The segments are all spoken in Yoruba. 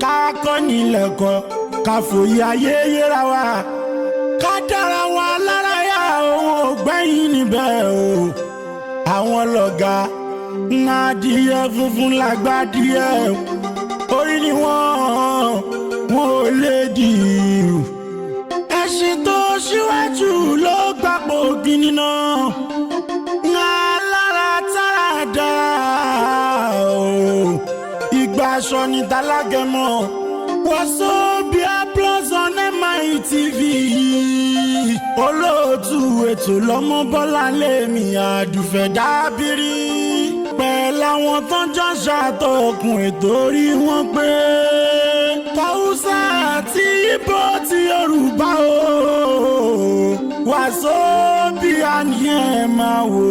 ká kọ́ nílẹ̀kọ́ ká fòye ayé yẹra wa ká dára wa lára yá òun ò gbẹ́yìn níbẹ̀ o. àwọn lọ́gà ń adìyẹ funfun lágbá díẹ̀ orí ni wọ́n ò lè dì í. ẹṣin tó ṣíwájú ló gbapò gíní náà ń alára tára dá o. ìgbà aṣọ ní tálágẹmọ Wazobia Plus on MITV. olóòtú ètò lọ́mọ Bọ́lá lèmi àdùfẹ́ dábìrì pẹ̀lú àwọn tó ń jọ ṣàtọkùn ètò orí wọn pé Haúsá àti Ìgbò ti Yorùbá o Wazobia ni ẹ máa wò.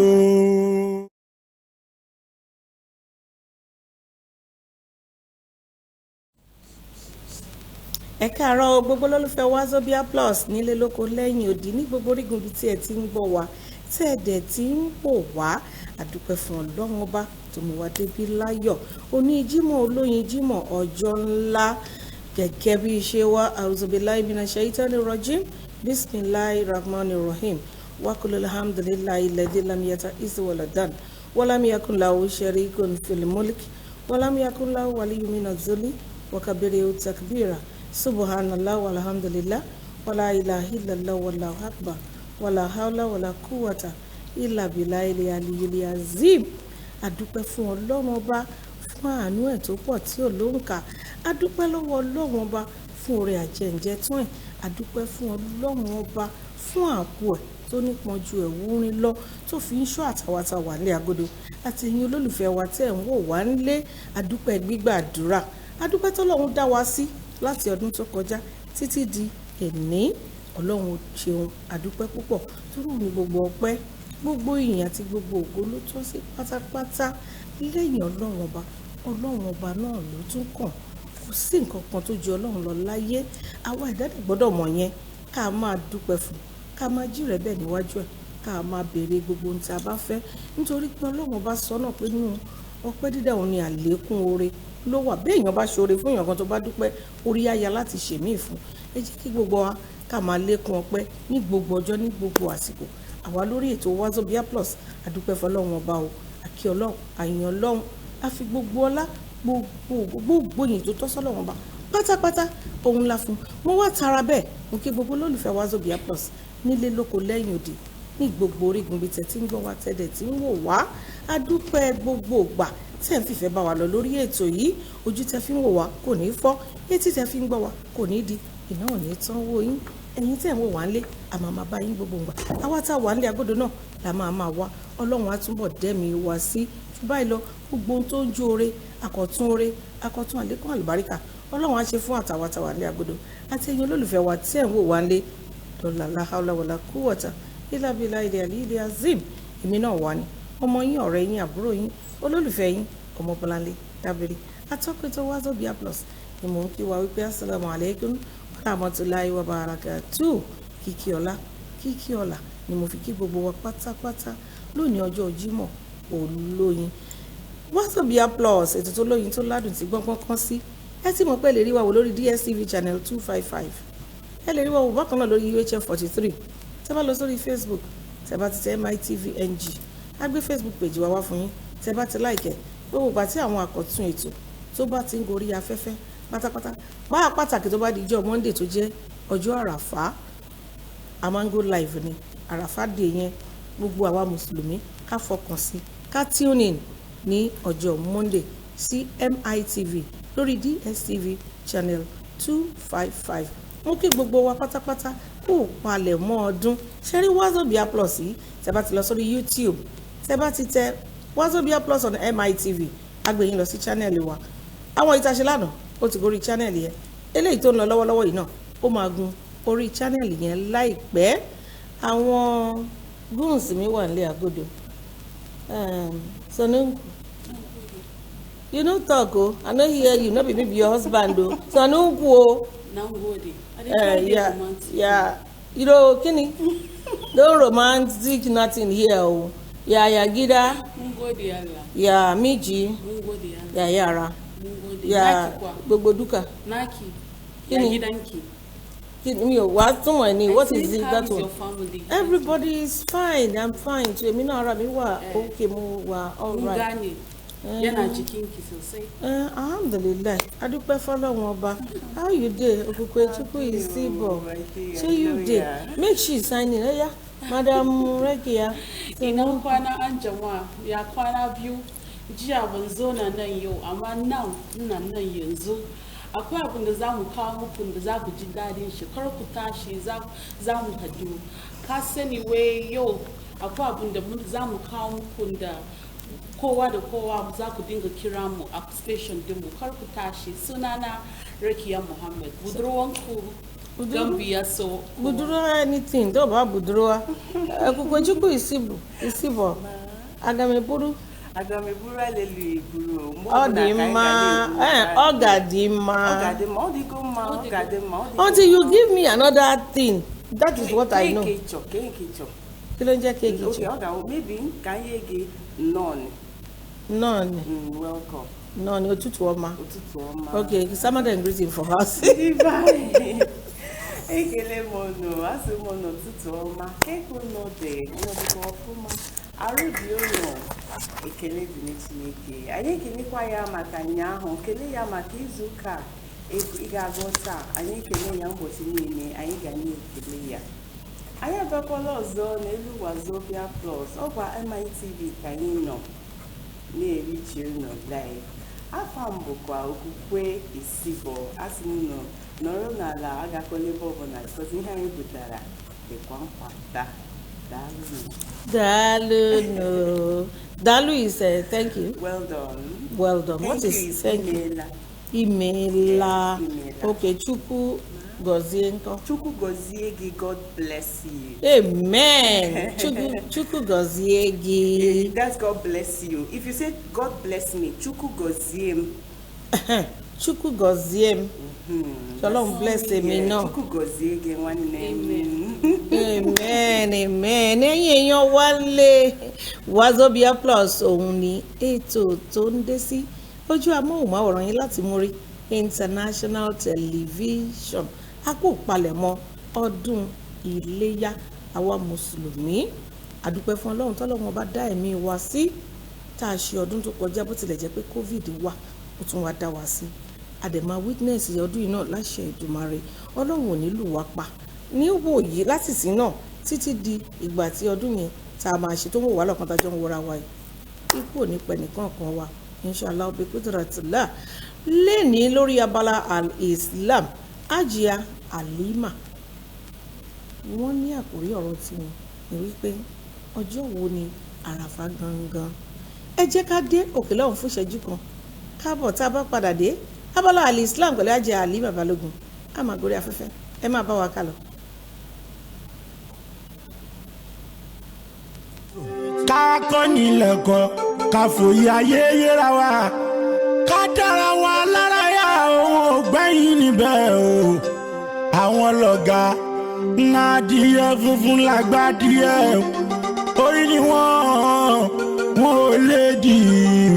ẹ káàárọ̀ gbogbo olólùfẹ́ Wazobia Plus nílé lóko lẹ́yìn odi ní gbogbo orígun bíi tí ẹ ti ń gbọ́ wá tí ẹ dẹ̀ ti ń wò wá àdúpẹ́ fún Ọlọ́run ọba tó mú wa débi láyọ̀ òní Jímọ̀ olóyin Jímọ̀ ọjọ́ ńlá gẹ́gẹ́ bí iṣẹ́ wa auzubillahi minash shaitanir rajim bismillahir rahmanir rahim wa qul alhamdulillahi alladhi lam yattakhidh waladan wa lam yakun lahu sharikun fil mulki wa lam yakun lahu waliyyun minaz zulli wa kabbirhu takbira. Subhanallah walhamdulillah wala ilaha illallah wallahu akbar wala hawla wala quwwata illa billahi aliyyil azim. Adúpẹ́ fún Ọlọ́run ọba fún àánú ẹ̀ tó pọ̀ tí ò lóǹkà. Adúpẹ́ lọ́wọ́ Ọlọ́run ọba fún oore àjẹǹjẹ tún ẹ̀. Adúpẹ́ fún Ọlọ́run ọba fún ààbò ẹ̀ tó nípọn ju ẹ̀wúrin lọ tó fi ń ṣọ́ àtàwátà wà ní agodo àti ẹ̀yin olólùfẹ́ wa tẹ́ ń wò wá nílé. Adúpẹ́ gbígbàdúrà. Adúpẹ́ tọ́lọ́run dá wa sí láti ọdún tó kọjá títí di èní. Ọlọ́run ṣeun àdúpẹ́ púpọ̀ tóró ní gbogbo ọpẹ́ gbogbo ìyìn àti gbogbo ògo ló tọ́ sí pátápátá lẹ́yìn Ọlọ́run ọba náà ló tún kàn. Kò sí nǹkan kan tó ju Ọlọ́run lọ láyé. Àwa ìdádì gbọ́dọ̀ mọ̀ yẹn ká máa dúpẹ́ fún ká máa jírẹ̀ bẹ́ẹ̀ níwájú ẹ̀ ká máa béèrè gbogbo ohun tí a bá fẹ́ nítorí pé Ọlọ́run ọba sọ náà pé nínú ọpẹ́ dídá òun ni àlékún oore ló wà. bí èèyàn bá ṣoore fún èèyàn kan tó bá dúpẹ́ orí àyà láti ṣèmí fún. ẹ jẹ́ kí gbogbo wa ká máa lékún ọpẹ́ ní gbogbo ọjọ́ ní gbogbo àsìkò. àwa lórí ètò Wazobia Plus àdúpẹ́ fọlọ́run ọba o àkí Ọlọ́run àyàn Ọlọ́run a fi gbogbo ọlá gbogbo yìí tó tọ́ sọ́lọ́run ọba pátápátá òun la fún. mo wá tara bẹ́ẹ̀ mo kí gbogbo olólùfẹ́ Wazobia Plus nílé lóko lẹ́yìn òdì ní gbogbo orígun bíi tẹ̀ tí ń gbọ́ wa tẹ̀dẹ̀ tí ń wò wá. adúpẹ́ gbogbo ìgbà tẹ́ ń fìfẹ́ bá wa lọ lórí ètò yìí. ojú tẹ́ fi ń wò wá kò ní fọ́ etí tẹ́ fi ń gbọ́ wá kò ní di iná ò ní tán wò yín. ẹ̀yin tẹ́ ń wò wá ńlé a máa bá yín gbogbo ìgbà. àwa tá a wà ńlé agodo náà la máa wá. Ọlọ́run á túbọ̀ dẹ́mi wá sí jù báyìí lọ. gbogbo ohun tó ń jó ore akọ̀tún àlékún àlùbáríkà Ọlọ́run á ṣe fún àtàwátàwà ńlé agodo àti ẹ̀yin olólùfẹ́ wa tẹ́ ń wò wá ńlé lọ́la láhàlá wàlá kúwọ̀tà ìlàbílà ilẹ̀ àlìlẹ̀ azim. èmi náà wà ní ọmọ yín ọ̀rẹ́ yín àbúrò yín olólùfẹ́ yín ọmọ Bọ́láńlé Dábìrì atọ́kùtọ̀ Wazobia Plus ni mò ń kí wa wípé assalamu alaikum warahmatullahi wabarakatuh. kíkí ọ̀la ni mo fi kí gbogbo wa pátápátá lónìí ọjọ́ Jímọ̀ olóyin. Wazobia Plus ètò tó lóyin tó ládùn tí gbọ́ngbọ́n kan sí. ẹ ti mọ̀ pé lè rí wa wò lórí DSTV channel 255. ẹ lè rí wa wò bákan náà lórí UHF 43. tẹ́ bá lọ sórí Facebook tẹ́ bá ti tẹ MITV NG a gbé Facebook page wa wá fún yín. tẹ́ bá ti láìkẹ́ gbogbo ìgbà tí àwọn àkọ́tún ètò tó bá ti ń gorí afẹ́fẹ́ pátápátá báyà pàtàkì tó bá di ọjọ́ Monday tó jẹ́ ọjọ́ àràfá a máa ń go live ní àràfá dé yẹn. gbogbo àwa mùsùlùmí ká fọkàn sí ká tune in ní ọjọ́ Monday sí MITV lórí DSTV channel 255. mú kí gbogbo wa pátápátá kó palẹ̀ mọ́ ọdún. ṣe rí Wazobia Plus yìí tẹ́ bá ti lọ sórí YouTube tẹ́ bá ti tẹ Wazobia Plus on MITV agbẹ̀yìn lọ sí channel wa. àwọn ìtaṣe lánàá ó ti gorí channel yẹn. eléyìí tó ń lọ lọ́wọ́lọ́wọ́ yìí náà ó máa gun orí channel yẹn láìpẹ́. àwọn goons mi wà nílé agodo. Sonunku you no talk o I no hear you no be me be your husband o Sonunku o. yeah you know kini don't romantic nothing here o. ya gida ya miji ya yara Ya gbogbo duka. Naki. Ya gidanki. What is it that one? Everybody is fine. I'm fine. So me na ara mi wa okay mo wa all right. Yana jikinki sosai. Alhamdulillah. Adúpẹ́ f'Ọlọ́run Ọba. How you dey? Okukwe Chukwu Isibo. So you dey? Make she sign in. Yeah. Madam Rekia. Ina kwana an jama'a ya kwana biyu. Jiya ban zo nan yau amma nan ina nan yanzu. Akwai abin da za mu kawo muku da za ku ji daɗin shi, kar ku tashi za mu haɗu. Ka sani wai yau akwai abin da za mu kawo muku da kowa da kowa za ku dinga kira mu a station dinmu, kar ku tashi. Sunana Rakiya Muhammad, budurwanku Gambia so. Budurwa anything, do ba budurwa. Okukwe Chukwu Isibo. Agameburu. Agameburu alelu iburu. Until you give me another thing, that is what I know. Okay, maybe can you give none? Welcome. None, Otutu Oma. Okay, some of them greeting for us. Ekele mono, asu mono tutu oma. Keko no de, no de ofuma. Arudi ono. Ekele di Chineke. Anyị kenekwa ya maka nyaahụ, kele ya maka izuụka ị ga-agụta. Anyị kele ya ụbọchị niile, anyị ga na-ekele ya. Anyị abakwala ọzọ n'elu Wazobia Plus. Ọ kwa MITV ka anyị nọ na-erichi unu live. Afọ m bụkwa Okukwe Isibo. Asị m nọ nọrọ n'ala agakwala ebe ọbụla because ihe anyị butara dịkwa mkpata. Dalu is thank you. Well done. Well done. What is thank you? Imela. Okay, Chukwu Gozie nko. Chukwu Gozie gi, God bless you. Amen. Chukwu Gozie gi. That's God bless you. If you say God bless me, Chukwu Gozie m. Chukwu Gozie m. Shalom bless me no. Chukwu Gozie gi nwanne m. Amen, amen. Èèyàn wálé Wazobia Plus òun ni ètò tó ń dé sí ojú amóhùnmáwòrán yín láti Muri International Television. A kò palẹ̀mọ́ ọdún Iléyá àwa Mùsùlùmí. Àdúpẹ́ fún Ọlọ́run tọ́lọ́run bá dá ẹ̀mí wa sí. Tá a ṣe ọdún tó kọjá bó tilẹ̀ jẹ́ pé COVID wà ó tún wá dá wa sí. Àdèmà witness ọdún yìí náà láṣẹ Èdùmàrè. Ọlọ́run ò ní lù wá pa. Ní wò yìí láti sí náà títí di ìgbà tí ọdún yẹn tá a máa ṣe tó wò wá lọ́kàn tájọ́ ń wọra wa yìí ipò nípa ẹnìkan kan wa inshallah bi qudratillah lẹ́ni lórí abala al-Islam Ajia Halima wọ́n ní àkórí ọ̀rọ̀ tiwọn ní wípé ọjọ́ wo ni àràfà gangan. Ẹ jẹ́ ká dé òkè lọ́hùn fún ìṣẹ́jú kan káàbọ̀ tá a bá padà dé abala al-Islam pẹ̀lú Ajia Halima Balógun a máa gorí afẹ́fẹ́ ẹ máa bá wa kálọ. Ká kọ́ nílẹ̀kọ́ ká fòye ayé yẹra wa ká dára wa lára yá òun ò gbẹ́yìn níbẹ̀ o. Àwọn lọ̀gá adìyẹ funfun lágbádìyẹ orí ni wọ́n ò lè dì í.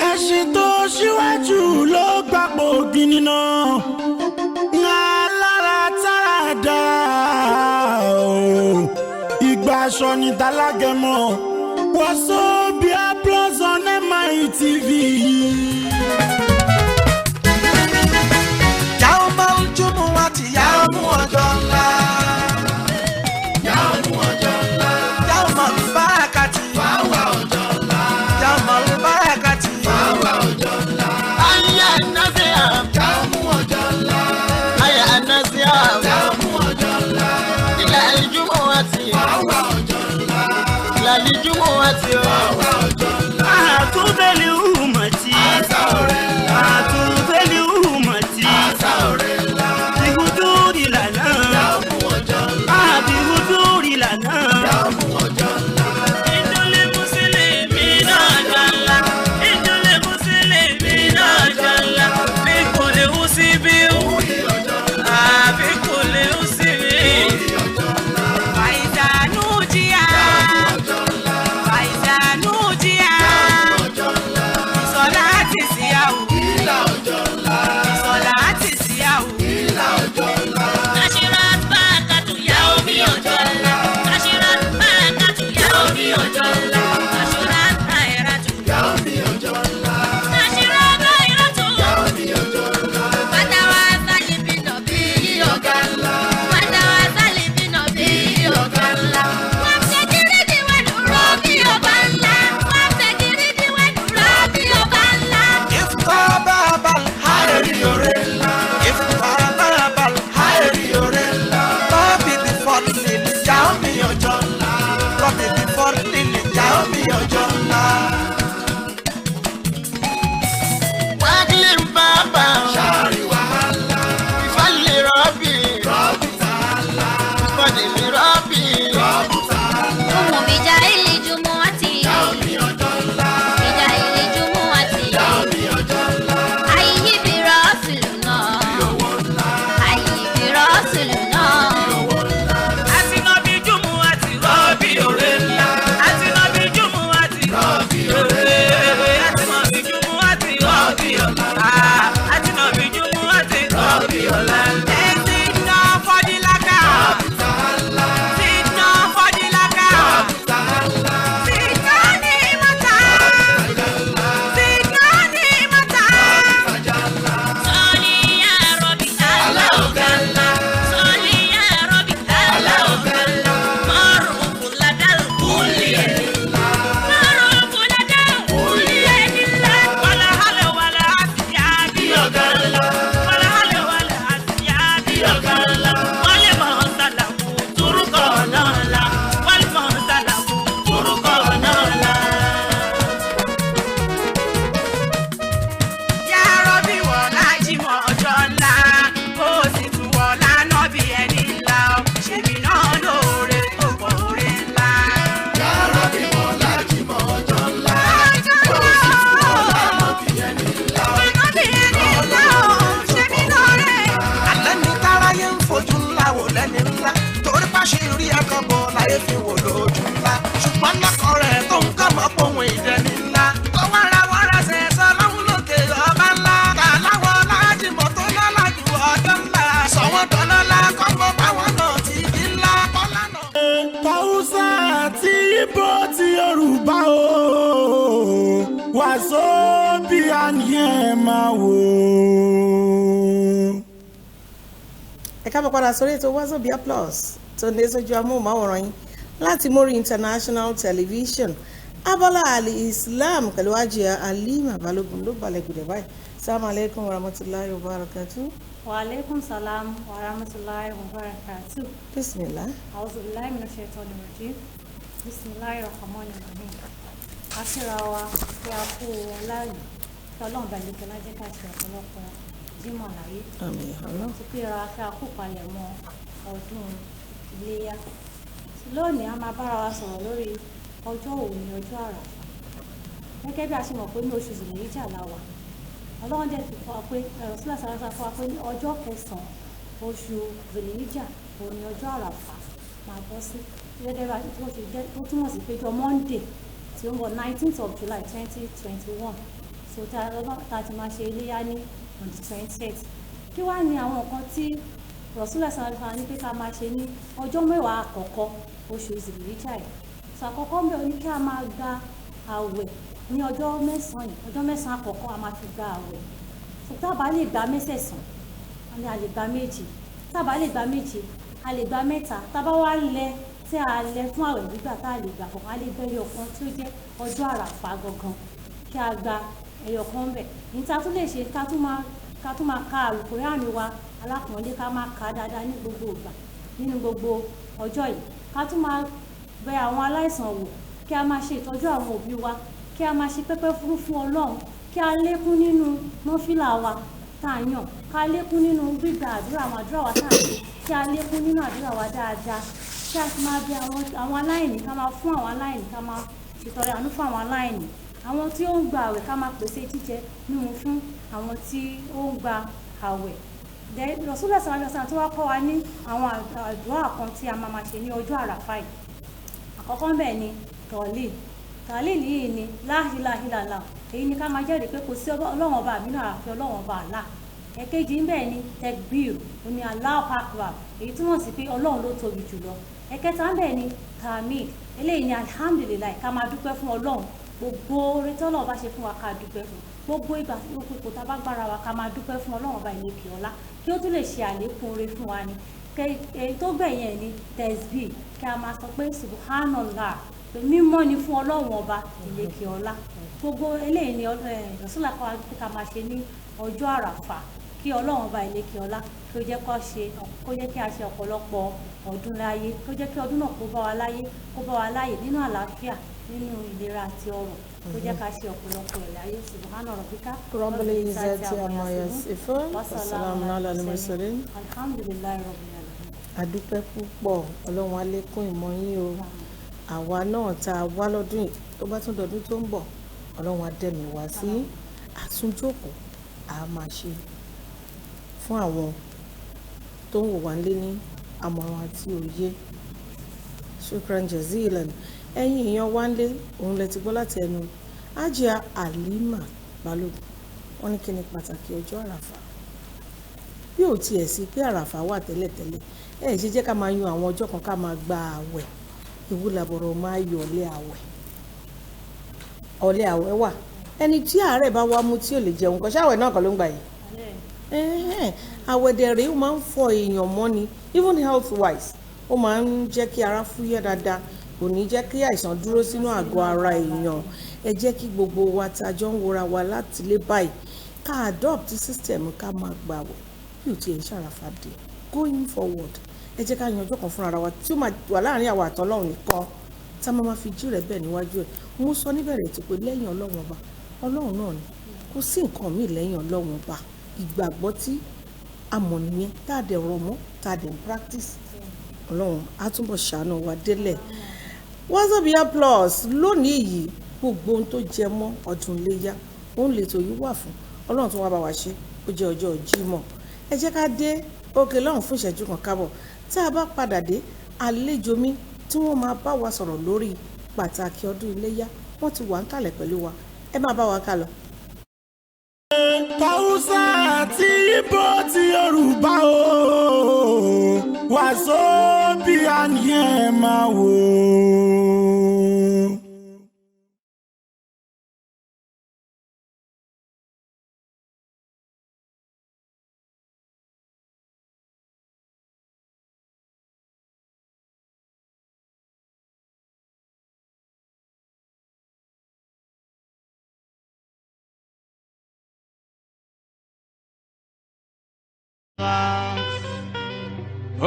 Ẹṣin tó ṣíwájú ló gbapò gíní náà. Alára tára dá o. Ìgbà aṣọ ni tálágẹmọ. Wazobia Plus on MITV. Yawmal Jumu'ati yawmu ọjọ́ ńlá. Yawmu ọjọ́ ńlá. Yawmal Barakati. Wàwá ọjọ́ ńlá. Yawmal Barakati. Wàwá ọjọ́ ńlá. Ayé Anazia. Yawmu ọjọ́ ńlá. Ayé Anazia. Yawmu ọjọ́ ńlá. Ilal Jumu'ati. Wàwá ọjọ́ ńlá. Ilal Jumu'ati. Wàwá ọjọ́ ńlá. Àtúbẹ̀lì Umati. ore ńlá. Ìfúnpá bal àìrí ore ńlá. Rọ́bì bí fọ́ọ̀lì ìjà omi ọjọ́ ńlá. Rọ́bì bí fọ́ọ̀lì ìjà omi ọjọ́ ńlá. Wákìlì ń bá bá ṣàrí wàhálà. Ìfọ̀lì rọ́bì tààlà. Ìfọ̀lì mi rọ́bì tààlà. Umu bijaili jumuati. Omi ọjọ́ ńlá. Bijaili jumuati. Omi ọjọ́ ńlá. Ayyi bi rasuluna. Owó ńlá. Ayyi bi rasuluna. Owó ńlá. àti nàbí jùmù àti rọ́bì Ore ńlá. àti nàbí jùmù àti Rọ́bì ore. àti nàbí jùmù àti Rọ́bì ọ̀la. àti nàbí jùmù àti Rọ́bì ọ̀la. ẹ̀sìn náà fọdílákà Tààlà. sínú fọdílákà Tààlà. sínú ní mọ́tà sínú ní mọ́tà. Tàjàlá. Soli ya Rabbi Alá ọ̀gá ńlá. Soli ya Rabbi Alá ọ̀gá ńlá. Marufu ladal kulli ńlá. Marufu ladal kulli wàlà hàlẹ̀ wàlà àtìyábí Ọ̀gá ńlá. wàlà hàlẹ̀ wàlà àtìyábí Ọ̀gá ńlá. wàlẹ̀ mọ̀ sálàmù turukọ̀ náà la wàlẹ̀ mọ̀ sálàmù turukọ̀ náà la. Yá Rọ́bì wọ̀lá jímọ̀ ọjọ́ ńlá ó sì tún wọ̀lá náà bí ẹni ńlá ṣèbí náà lóore ó pọ̀ oore ńlá. Yá Rọ́bì wọ̀lá jímọ̀ ọjọ́ ńlá. Ó sì tún wọ̀lá náà bí ẹni ńlá. Alẹ́ ní táráyé ń fojú ńlá wò lẹ́ni ńlá torí pàṣẹ rí akọ́bọ̀ láyé fi wò lójú ńlá ṣùgbọ́n lọ́kọ̀ rẹ̀ tó ń kọ́ mọ́ pohùn ìdẹni ńlá tó wá ra wọ́n ra ṣẹ̀ sọ lọ́hún lókè ọba ńlá kàláwọ̀ lájìmọ̀ tó lọ́la ju ọjọ́ ńlá sọ̀wọ́n dọ́lọ́lá kọ́kọ́ báwọn náà ti di ńlá bọ́lá náà. Tàwùsà àti Ìgbò ti Yorùbá o wàásù bí a ní ẹ máa wò. ẹ káàbọ̀ padà sórí ètò Wazobia Plus tó ń dé sójú amóhùnmáwòrán yín láti Mórí International Television abala Al-Islam pẹ̀lú Hajiya Halima Balógun ló balẹ̀ gùdẹ̀ báyìí. Assalamu alaikum warahmatullahi wabarakatuh. وعليكم السلام ورحمة الله وبركاته. Bismillah. أعوذ بالله من الشيطان الرجيم. بسم الله الرحمن الرحيم. Akíra wa pé a kú ọláyìn kí Ọlọ́run bá lè kẹ́lá jẹ́ ká ṣe ọ̀pọ̀lọpọ̀ jímọ̀ láyé. Àmín Allah. Ti kíra kí a kú palẹ̀mọ́ ọdún iléyá. Lónìí a máa bára wa sọ̀rọ̀ lórí ọjọ́ òní ọjọ́ àràfà. Gẹ́gẹ́ bí a ṣe mọ̀ pé ní oṣù Zùlhíjà la wà. Ọlọ́run dẹ̀ fi fún wa pé sílẹ̀ sàrásà fún wa pé ní ọjọ́ kẹsàn-án oṣù Zùlhíjà òun ni ọjọ́ àràfà máa bọ́ sí gẹ́gẹ́ bá tó ṣe jẹ́ tó túmọ̀ sí pé ọjọ́ Monday tí ó ń bọ̀ 19th of July 2021 so tá a ti máa ṣe iléyá ní on the 20th. Kí wá ní àwọn nǹkan tí Rasulullah sallallahu alaihi wasallam ní pé ká máa ṣe ní ọjọ́ mẹ́wàá àkọ́kọ́ oṣù Zùlhíjà yìí. So àkọ́kọ́ ń bẹ̀ ní kí a máa gba àwẹ̀ ní ọjọ́ mẹ́sàn-án àkọ́kọ́ a máa fi gba àwẹ̀. So tá a bá lè gba mẹ́sẹ̀sán a lè gba méje tá a bá lè gba méje a lè gba mẹ́ta tá a bá wá lẹ tí a lẹ fún àwẹ̀ gbígbà tá a lè gbà kọ̀ọ̀kan a lè gbẹ ẹyọ kan tí ó jẹ́ ọjọ́ àràfà gangan kí a gba ẹyọ kan bẹ̀. Ní ta tún lè ṣe ká tún máa ka Al-Qur'ani wa alákùnrin ká máa kà á dáadáa ní gbogbo ìgbà nínú gbogbo ọjọ́ yìí ká tún máa bẹ àwọn aláìsàn wò kí a máa ṣe ìtọ́jú àwọn òbí wa kí a máa ṣe pẹ́pẹ́ fún Ọlọ́run kí a lékún nínú nọ́fìlà wa tá a yàn ká lékún nínú gbígba àdúrà àwọn àdúrà wa tá a ṣe kí a lékún nínú àdúrà wa dáadáa kí a sì máa bẹ àwọn aláìní ká máa fún àwọn aláìní ká máa ṣètọrẹ àánú fún àwọn aláìní àwọn tí ó ń gba àwẹ̀ ká máa pèsè jíjẹ mímu fún àwọn tí ó ń gba àwẹ̀. Rasulullah sallallahu alaihi wasallam tí wọ́n kọ́ wa ní àwọn àdúrà kan tí a máa ṣe ní ọjọ́ àràfà yìí. Àkọ́kọ́ bẹ́ẹ̀ ni tàlíl yìí ni la ilaha illallah èyí ni ká máa jẹ́rìí pé kò sí Ọlọ́run ọba àbínú àfi Ọlọ́run ọba Allah. Ẹ̀kejì ń bẹ́ẹ̀ ni tekbir oní Allahu Akbar èyí túmọ̀ sí pé Ọlọ́run ló tóbi jùlọ. Ẹ̀kẹta ń bẹ́ẹ̀ ni tahmid eléyìí ni alhamdulillah ká máa dúpẹ́ fún Ọlọ́run gbogbo oore tí Ọlọ́run bá ṣe fún wa ká dúpẹ́ fún gbogbo ìgbà tí ó kò tá bá gbára wa ká máa dúpẹ́ fún Ọlọ́run ọba ìlékè ọlá kí ó tún lè ṣe àlékún oore fún wa ni. Èyí tó gbẹ̀yìn ẹ̀ ni tasbih kí a máa sọ pé subhanallah pé mímọ́ ni fún Ọlọ́run ọba ìlékè ọlá. Gbogbo eléyìí ni Rasulullah kọ́ wa pé ká máa ṣe ní ọjọ́ àràfà kí ọlọ́run ọba ìlékè ọlá kó jẹ́ kí a ṣe ọ̀pọ̀lọpọ̀ ọdún láyé, kó jẹ́ kí ọdún náà kó bá wa láyé nínú àlàáfíà, nínú ìlera àti ọrọ̀, kó jẹ́ ká ṣe ọ̀pọ̀lọpọ̀ ẹ̀ láyé. Subhana rabbika rabbil izzati amma yasifun wa salamun ala al-mursalin. Alhamdulillahi rabbil alamin. Adúpẹ́ púpọ̀, ọlọ́run á lékún ìmọ̀ yín o. Àwa náà tá a wá lọ́dún yìí tó bá tún dọdún tó ń bọ̀, ọlọ́run á dẹ̀mí wá sí àtúnjókòó a máa ṣe fún àwọn tó ń wò wá lé ní àmọ̀ràn àti òye. Shukran jazilan. Ẹ̀yin èèyàn wá lé òun lẹ ti gbọ́ láti ẹnu Hajiya Halima Balógun. Wọ́n ní kí ni pàtàkì ọjọ́ àràfà. Bí ò tiẹ̀ sí pé àràfà wà tẹ́lẹ̀tẹ́lẹ̀, ẹ ṣe jẹ́ ká máa yan àwọn ọjọ́ kan ká máa gba àwẹ̀. Ìwú làbọ̀rọ̀ máa yọ ọ̀lẹ́ àwẹ̀. Ọ̀lẹ́ àwẹ̀ wà. Ẹni tí àárẹ̀ bá wá mú tí ò lè jẹun kan ṣáwẹ̀ náà kan ló ń gbà yìí. Àwẹ̀dẹ̀rẹ̀ ó máa ń fọ èèyàn mọ́ ni, even health wise ó máa ń jẹ́ kí ara fúyẹ́ dáadáa, kò ní jẹ́ kí àìsàn dúró sínú àgọ́ ara èèyàn. Ẹ jẹ́ kí gbogbo wa tajọ́ ń wora wa láti lé báyìí ká adopt system ká máa gbàwẹ̀ bí ò tiẹ̀ ṣàràfà dé going forward. Ẹ jẹ́ ká yan ọjọ́ kan fún ara wa tí ó máa wà láàrin àwa àtọlọ́run nìkan tá a máa fi jí rẹ̀ bẹ́ẹ̀ níwájú ẹ̀. Mo sọ níbẹ̀rẹ̀ tí pé lẹ́yìn ọlọ́run ọba, ọlọ́run náà ni, kò sí nǹkan míì lẹ́yìn ọlọ́run ọba. Ìgbàgbọ́ tí a mọ̀ nìyẹn tá a dẹ̀ rọ̀ mọ́ tá a dẹ̀ ń practice. Ọlọ́run á túbọ̀ ṣàánú wa délẹ̀. Wazobia Plus lónìí yìí gbogbo ohun tó jẹ mọ́ ọdún iléyá òun lètò yìí wà fún. Ọlọ́run tó wá bá wa ṣe ó jẹ́ ọjọ́ Jímọ̀. Ẹ jẹ́ ká dé òkè lọ́hùn fún ìṣẹ́jú kan kábọ̀. Tá a bá padà dé, àlejò mi tí wọ́n máa bá wa sọ̀rọ̀ lórí pàtàkì ọdún iléyá wọ́n ti wà ń kalẹ̀ pẹ̀lú wa. Ẹ máa bá wa ká lọ. Hausa àti Igbo ti Yorùbá o, Wazobia ni ẹ máa wò.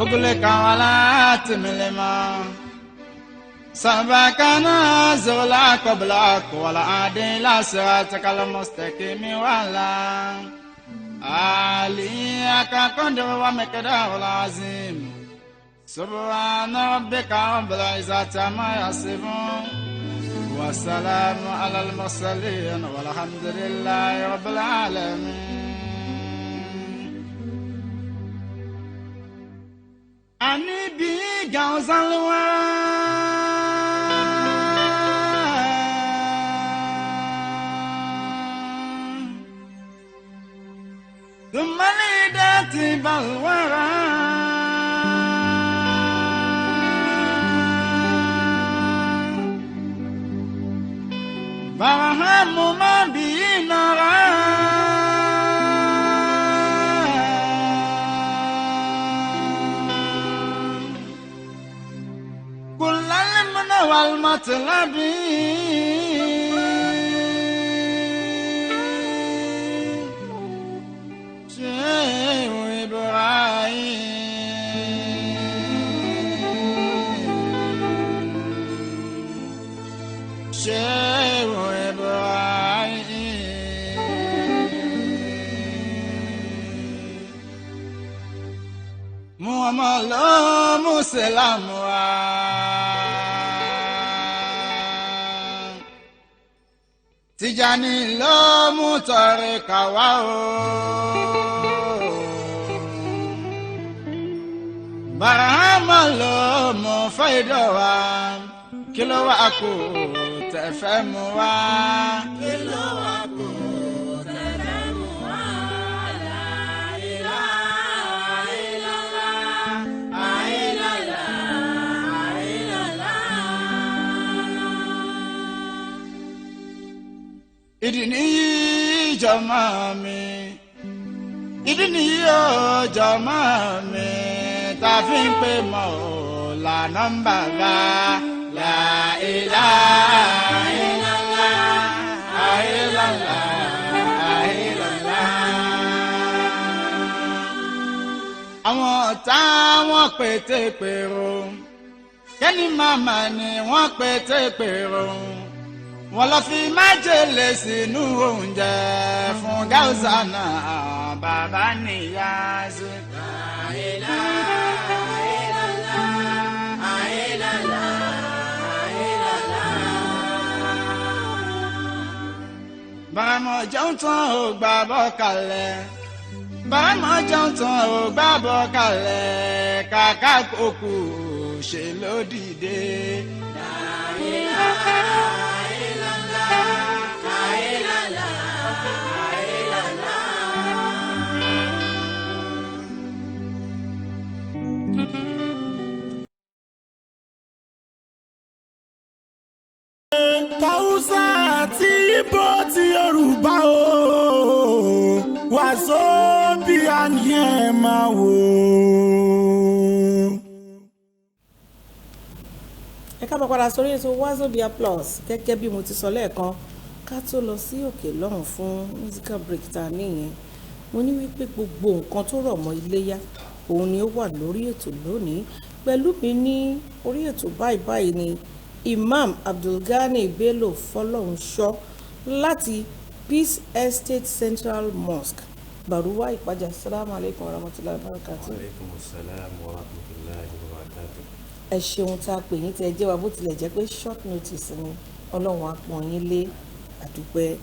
Ogule kawala timilema sabakana zola qabla wala adila siratal mustaqim wala ali akakondo wa mekada wala azim subhana rabbika rabbil izzati amma yasifun wa salamun alal mursalin walhamdulillahi rabbil alamin. Ani bi gauzalwa Dumali dati balwara Barahamu mabinara والمطلبي شيخ إبراهيم شيخ إبراهيم محمد مسلم Tijani ló mú tọrẹ kàwá o. Barahama ló mú fẹ́dọ̀ wá. Kí ló wá kó tẹ̀ fẹ́ mú wá? Kí ló wá kó tẹ̀ fẹ́ mú wá? La ilaha illallah, la ilaha illallah. Ìdí nìyí jọmọ mi, ìdí nìyí ó jọmọ mi, tá a fi ń pè mọ́ ò lànà ń bàbá. La ilaha illallah, la ilaha illallah. àwọn ọ̀tá wọn pété pèrò kẹ́ni màmá ni wọ́n pété pèrò wọ́n lọ fi májèlé sínú oúnjẹ fún gáúsà náà bàbá níyàsí. bàmọ̀ jẹun tán ò gbà bọ́ kalẹ̀ bàmọ̀ jẹun tán ò gbà bọ́ kalẹ̀ kàkà kókò ṣe ló dìde. Hausa àti Ìgbò ti Yorùbá o Wazobia ni ẹ máa wò. ẹ káàbọ̀ padà sórí ètò Wazobia Plus gẹ́gẹ́ bí mo ti sọ lẹ́ẹ̀kan ká tó lọ sí òkè lọ́hùn fún musical break ta nìyẹn mo ní wípé gbogbo nǹkan tó rọ̀ mọ́ iléyá òun ni ó wà lórí ètò lónìí pẹ̀lú mi ní orí ètò báyìí ni Imam Abdulgani Bello Fọlọ́runṣọ́ láti Peace Estate Central Mosque Baruwa Ìpàjà. Assalamu alaikum warahmatullahi wabarakatuh. Wa alaikum assalam warahmatullahi wabarakatuh. ẹ ṣeun tá a pè yín tẹ́ ẹ jẹ́ wa bó tilẹ̀ jẹ́ pé short notice ni Ọlọ́run á pọ́n yín lé àdúpẹ́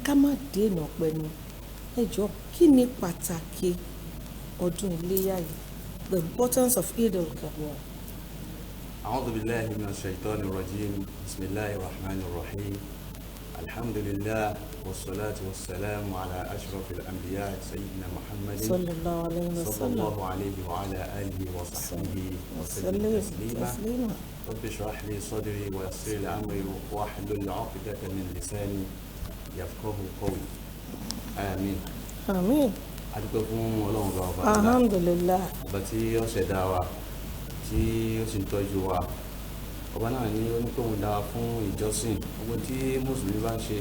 ká má dènà pẹ̀lú ẹ jọ kí ni pàtàkì ọdún iléyá yìí the importance of Eid al-Kabir. أعوذ بالله من الشيطان الرجيم بسم الله الرحمن الرحيم الحمد لله والصلاة والسلام على أشرف الأنبياء سيدنا محمد صلى الله عليه وسلم صلى الله عليه وعلى آله وصحبه وسلم تسليما رب اشرح لي صدري ويسر لي أمري واحلل عقدة من لساني يفقه قولي آمين àmín. adúpẹ́ fún Ọlọ́run bàbá alhamdulillah. ọba tí ó ṣẹ̀dá wa tí ó sì ń tọ́jú wa ọba náà ní oníkóhun dá wa fún ìjọsìn gbogbo tí mùsùlùmí bá ń ṣe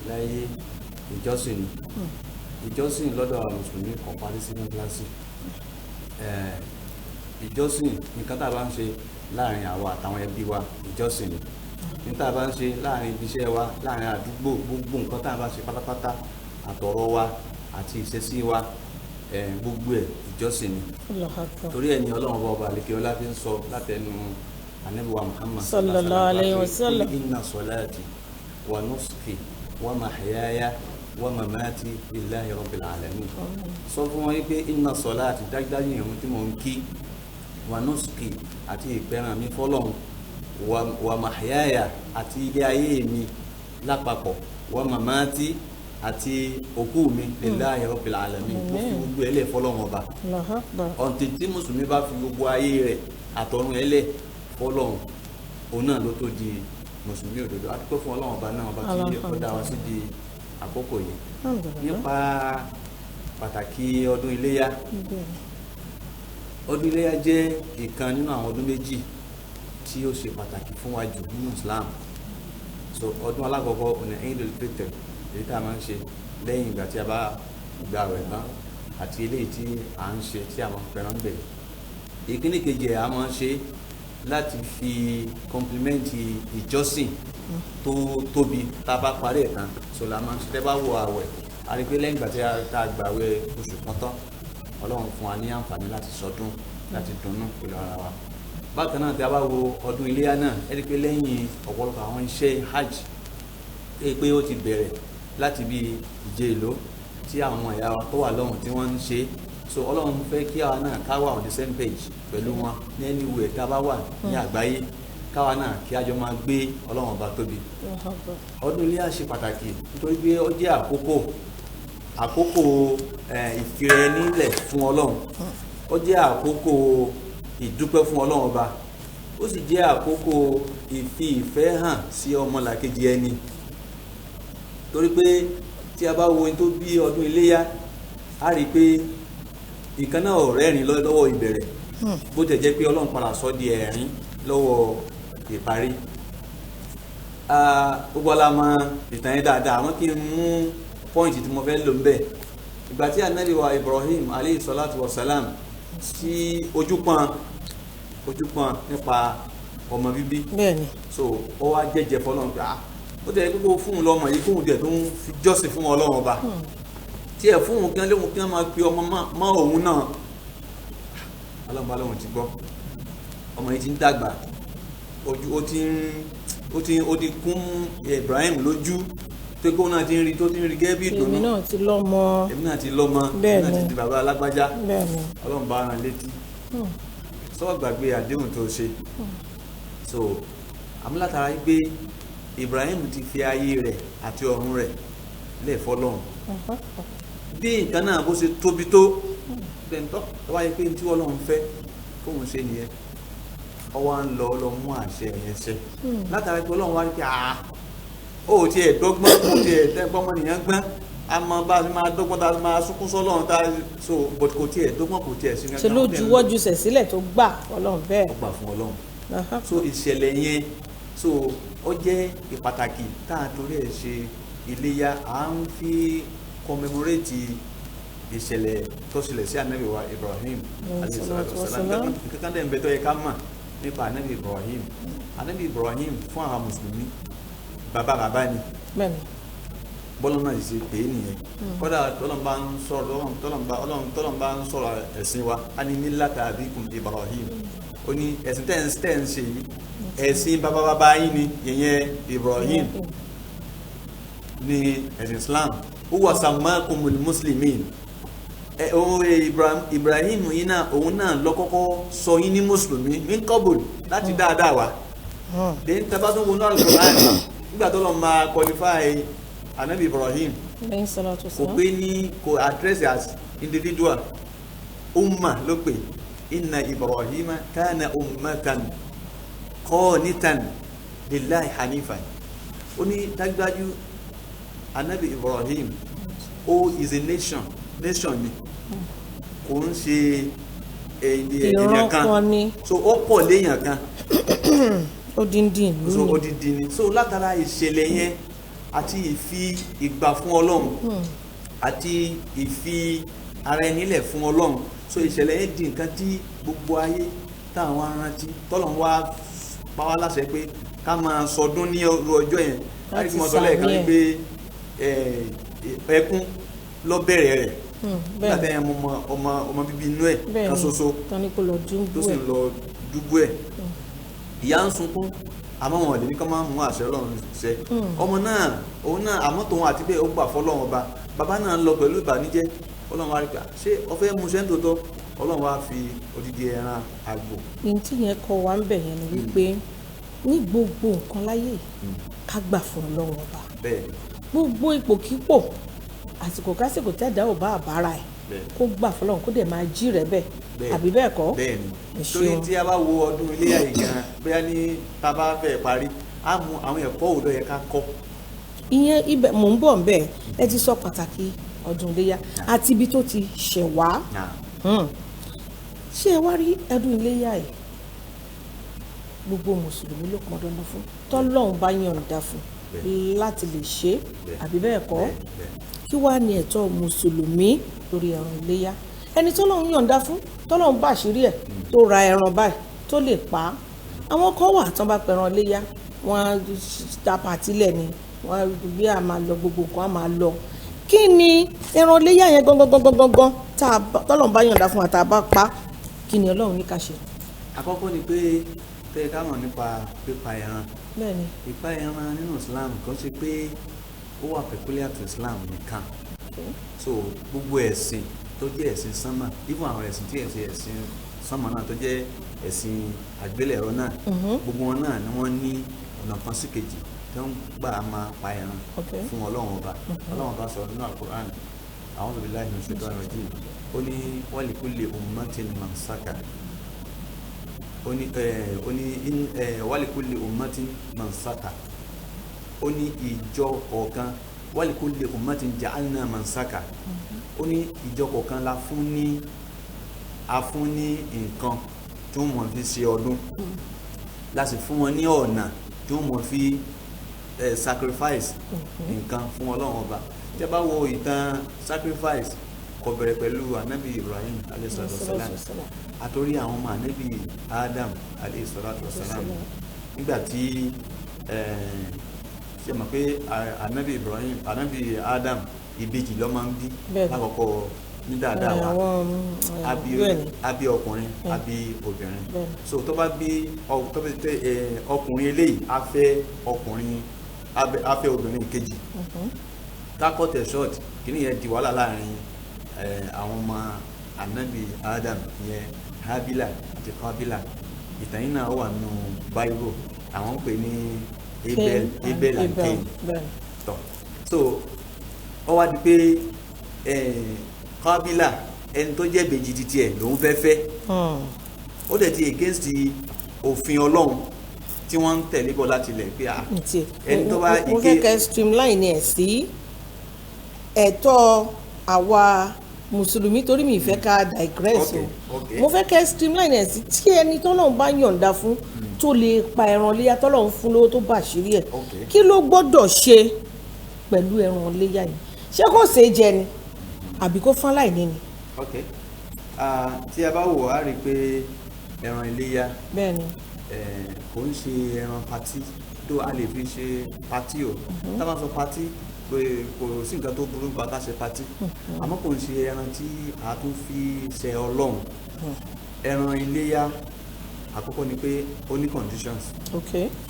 láyé ìjọsìn ni ìjọsìn lọ́dọ̀ àwọn mùsùlùmí kò parí sí mọ́tíláṣí ìjọsìn nǹkan tá a bá ń ṣe láàrin àwa àtàwọn ẹbí wa ìjọsìn ni nǹkan tá a bá ń ṣe láàrin ibiṣẹ́ wa láàrin àdúgbò gbogbo nǹkan tá a bá ṣe pátápátá àtọ̀rọ̀ wa àti ìṣesí wa gbogbo ẹ̀ ìjọsìn ni torí ẹni Ọlọ́run bá ọba àlekè ọlá fi ń sọ látẹnu Ànábì wa Muhammad sallallahu alayhi wa sallam inna salati wa nusuki wa mahyaya wa mamati lillahi rabbil alamin sọ fún wọn pé inna salati dájúdájú ìrun tí mò ń kí wa nusuki àti ìpẹran mi fọ́lọ́run wa mahyaya àti ilé ayé mi lápapọ̀ wa mamati àti òkú mi lillahi rabbil alamin mo fi gbogbo ẹlẹ́ fọ́lọ́run ọba ọ̀ǹtì tí mùsùlùmí bá fi gbogbo ayé rẹ̀ àtọ̀run ẹlẹ́ fọ́lọ́run òun náà ló tó di mùsùlùmí òdodo àti pé fún Ọlọ́run ọba náà ọba tí ó dá wa sí di àkókò yìí nípa pàtàkì ọdún iléyá ọdún iléyá jẹ́ ìkan nínú àwọn ọdún méjì tí ó ṣe pàtàkì fún wa jù nínú Islam so ọdún alákọ̀ọ́kọ́ ọ̀nà Eidul Fitr èyí tá a máa ń ṣe lẹ́yìn ìgbà tí a bá gba àwẹ̀ tán àti eléyìí tí à ń ṣe tí a máa fẹ́ràn ń bẹ̀. ìkíní kejì a máa ń ṣe láti fi kọ́ńplimẹ́ǹtì ìjọsìn tó tóbi tá a bá parí ẹ̀ tán so la máa ń ṣe tẹ́ bá wọ àwẹ̀ a rí pé lẹ́yìn ìgbà tí a gbàwẹ̀ oṣù kan tán Ọlọ́run fún wa ní àǹfààní láti sọdún láti dunnú pẹ̀lú ara wa. bákan náà tí a bá wo ọdún iléyá náà ẹ rí pé lẹ́yìn ọ̀pọ̀lọpọ̀ àwọn iṣẹ́ hajj pé ó ti bẹ̀rẹ̀ láti bí ìjẹ́ ìlú tí àwọn ọmọ ìyá wa tó wà lọ́hùn tí wọ́n ń ṣe so Ọlọ́run fẹ́ kí àwa náà ká wà on the same page pẹ̀lú wọn ní anywhere tá a bá wà ní àgbáyé káwa náà kí a jọ máa gbé Ọlọ́run ọba tóbi. ọdún iléyá ṣe pàtàkì nítorí pé ó jẹ́ àkókò ìfiraẹnilẹ̀ fún Ọlọ́run ó jẹ́ àkókò ìdúpẹ́ fún Ọlọ́run ọba ó sì jẹ́ àkókò ìfi ìfẹ́ hàn sí ọmọlàkejì ẹni torí pé tí a bá wo ohun tó bí ọdún iléyá a rí i pé ìkan náà ò rẹ́rìn lọ́wọ́ ìbẹ̀rẹ̀ bó tẹ̀ jẹ́ pé Ọlọ́run padà sọ di ẹ̀rín lọ́wọ́ ìparí. gbogbo alamọ ìtàn yẹn dáadáa àmọ́ kí n mú pọ́ìntì tí mo fẹ́ lò ń bẹ̀. ìgbà tí Ànábì wa Ibrahim alayhi salatu wa salam tí ojú pọ́n nípa ọmọ bíbí. bẹ́ẹ̀ni. so ó wá jẹ́jẹ́ fọlọ́run pé ó tẹ̀ kókó fún un lọ́mọ yìí kóhun tiẹ̀ tó ń fi jọ́sìn fún Ọlọ́run ọba tí ẹ̀ fún un kí wọ́n léwu kí wọ́n máa pe ọmọ mọ́ òun náà Ọlọ́run bá lóun ti gbọ́ ọmọ yìí ti ń dàgbà ojú ó ti kún Ibrahim lójú tó kó náà ti ń rí tó ti ń rí gẹ́gẹ́ bí ìdùnnú. èmi náà ti lọ́mọ. èmi náà ti di bàbá alágbájá. bẹ́ẹ̀ni. Ọlọ́run bá rán létí sọ gbàgbé àdéhùn tó ṣe. so amúlátara yìí pé Ibrahim ti fi ayé rẹ̀ àti ọ̀run rẹ̀ lẹ̀ fọ́lọ́run bí nǹkan náà bó ṣe tóbi tó bẹ́ẹ̀ntọ́ tó wáyé pé tí Ọlọ́run fẹ́ kóun ṣe nìyẹn ọwọ́ à ń lọ mú àṣẹ yẹn ṣe látara pé Ọlọ́run wá rí pé ó ti ẹ̀ dọ́gbọ́n ó ti ẹ̀ dẹ́gbọ́n mọ́ nìyẹn gbọ́n a máa bá a máa dọ́gbọ́n tá a máa sunkún sọ́lọ́run tá a so but kò tiẹ̀ dọ́gbọ́n kò tiẹ̀ sí nǹkan. ṣe ló juwọ́jú sẹ̀ sílẹ̀ tó gbà Ọlọ́run bẹ́ẹ̀. ó gbà fún Ọlọ́run so ìṣẹ̀lẹ̀ yẹn so ó jẹ́ ìpàtàkì tá a torí ẹ̀ ṣe iléyá à ń fi commemorate ìṣẹ̀lẹ̀ tó ṣẹlẹ̀ sí anabi wa Ibrahim alayhi salatu wasalam kankan dẹ̀ ń bẹ tó yẹ ká mọ̀ nípa anabi Ibrahim fún àwọn mùsùlùmí bàbá ni bọ́lá náà ṣe pé nìyẹn kódà tọ́lọ́mbà ń sọ̀rọ̀ ẹ̀sìn wa a ní millata abikum Ibrahim ó ní ẹ̀sìn tẹ́ ń ṣe yìí ẹ̀sìn bàbá yín ni yẹn Ibrahim ní ẹ̀sìn Islam huwa sammakumul muslimin Ibrahim yìí náà òun náà lọ́kọ́kọ́ sọ yín ní mùsùlùmí min qabl láti dáadáa wa lẹ́yìn tẹ́bá tó wọnú Al-Qur'an nígbà tó lọ máa qualify anabi Ibrahim kò pé ní kò address as individual umma ló pè inna Ibrahima kana ummatan qanitan lillahi hanifan ó ní dájúdájú anabi Ibrahim is a nation ni kò ń ṣe èèyàn kan so ó pọ̀ léèyàn kan odindi ni so látara ìṣẹ̀lẹ̀ yẹn àti ìfi ìgbà fún Ọlọ́run àti ìfi ara ẹni lẹ̀ fún Ọlọ́run so ìṣẹ̀lẹ̀ yẹn di nǹkan tí gbogbo ayé táwọn arántí tọ́lọ̀ wá pa wá láṣẹ pé ká máa sọdún ní ọjọ́ yẹn láti fi mọ́ sọ lẹ́ẹ̀kan pé ẹkún lọ bẹ̀rẹ̀ rẹ̀ nígbà tẹ́yẹ ọmọ bíbí inú ẹ̀ kan ṣoṣo tó sì lọ dúbú ẹ̀ ìyá ń sunkún àmọ́ wọn lè ní ká máa mú àṣẹ Ọlọ́run ṣẹ ọmọ náà òun náà àmọ́ tòun àti bẹ́ẹ̀ ó gbà fọ́lọ́run ọba bàbá náà ń lọ pẹ̀lú ìbànújẹ́ Ọlọ́run wa rí pé ṣé ọfẹ́ mu ṣẹ́ ń tòótọ́ Ọlọ́run wa fi odidi ẹran àgbò. ní tí yẹn kọ wá ń bẹ̀ yẹn ni wípé ní gbogbo nǹkan láyé ká gbà fún Ọlọ́run ọba gbogbo ipòkípò àsìkò kásìkò tẹ́dá ò bá àbára ẹ̀ kó gbà fọlọ́run kó dẹ̀ máa jí rẹ̀ bẹ́ẹ̀ àbí bẹ́ẹ̀ kọ́. bẹ́ẹ̀ni torí tí a bá wo ọdún iléyá yìí gan bóyá ní tá a bá fẹ́ parí á mú àwọn ẹ̀kọ́ òdo yẹ ká kọ́. ìyẹn ibẹ̀ mò ń bọ̀ ń bẹ̀ ẹ ti sọ pàtàkì ọdún iléyá àti ibi tó ti ṣẹ̀ wá ṣé ẹ wá rí ọdún iléyá yìí gbogbo mùsùlùmí ló pọn dandan fún tọ́lọ́run bá yọ̀ǹda fún láti lè ṣe àbí bẹ́ẹ̀ kọ́ kí wàá ní ẹ̀tọ́ mùsùlùmí lórí ẹran iléyá ẹni tọ́lọ́run yọ̀ǹda fún tọ́lọ́run bá àṣírí ẹ̀ tó ra ẹran báyìí tó lè pa á àwọn kan wà tán bá pẹran iléyá wọ́n á ta pàtílẹ̀ ni wọ́n á gbé àmà lọ gbogbo nǹkan àmà lọ kí ni ẹran iléyá yẹn gangan tọ́lọ́run bá yọ̀ǹda fún àtàbá pa kí ni Ọlọ́run ní ká ṣe. àkọ́kọ́ ni pé tẹ́ ká mọ̀ nípa pípa ẹran bẹ́ẹ̀ni pípa ẹran nínú Islam kò ṣe pé ó wà peculiar to Islam nìkan so gbogbo ẹ̀sìn tó jẹ́ ẹ̀sìn sánmà even àwọn ẹ̀sìn tí ẹ̀sìn sánmà náà tó jẹ́ ẹ̀sìn àgbélẹ̀rọ náà gbogbo wọn náà ni wọ́n ní ọ̀nà kan sí kejì tó ń gbà máa pa ẹran fún Ọlọ́run ọba Ọlọ́run ọba sọ nínú Al-Qur'an a'udhu billahi minash shaitanir rajim ó ní wa likulli ummatin mansaka ó ní wa likulli ummatin mansaka ó ní ìjọ kọ̀ọ̀kan wa likulli ummatin ja'alna mansaka ó ní ìjọ kọ̀ọ̀kan la fún ní nǹkan tí wọ́n mọ̀ fi ṣe ọdún láti fún wọn ní ọ̀nà tí wọ́n mọ̀ fi sacrifice nǹkan fún Ọlọ́run ọba tí a bá wo ìtàn sacrifice kò bẹ̀rẹ̀ pẹ̀lú anabi Ibrahim alayhi salatu wassalam àtòrí àwọn ọmọ anabi Adam alayhi salatu wassalam nígbà tí ṣe mọ̀ pé anabi Ibrahim anabi Adam ìbejì ló máa ń bí lákọ̀ọ́kọ́ ní dáadáa wa àbí ọkùnrin àbí obìnrin so tó bá bí ọkùnrin eléyìí á fẹ́ obìnrin kejì takọtẹ short kìíní yẹn di wàhálà láàrin àwọn ọmọ anabi Adam yẹn Habila àti Kabila ìtàn yìí náà wà nù Bible àwọn ń pè ní Abel and Cain tọ so ó wá di pé Kabila ẹni tó jẹ́ bèjì títí ẹ̀ lòun fẹ́ ó dẹ̀ ti against òfin Ọlọ́run tí wọ́n ń tẹ̀lé bọ́ láti ilẹ̀ pé ẹni tó bá ike. mo fẹ́ kẹ́ streamline ẹ̀ sí ẹ̀tọ́ àwa mùsùlùmí torí mi ìfẹ́ ká digress o mo fẹ́ kẹ́ streamline ẹ̀ sí tí ẹni tọ́lọ́run bá yọ̀ǹda fún tó lè pa ẹran léyà tọ́lọ́run fún lówó tó bá àṣírí ẹ̀ kí ló gbọ́dọ̀ ṣe pẹ̀lú ẹran léyà yìí ṣé kò ṣe é jẹ ni àbí kó fún aláìní ni. tí a bá wò á rí i pé ẹran iléyà bẹ́ẹ̀ni kò ń ṣe ẹran patí tó a lè fi ṣe patí o tá a bá sọ patí pé kò sí nǹkan tó burú nípa ká ṣe patí àmọ́ kò ń ṣe ẹran tí a tún fi ṣe Ọlọ́run ẹran iléyà àkọ́kọ́ ni pé ó ní conditions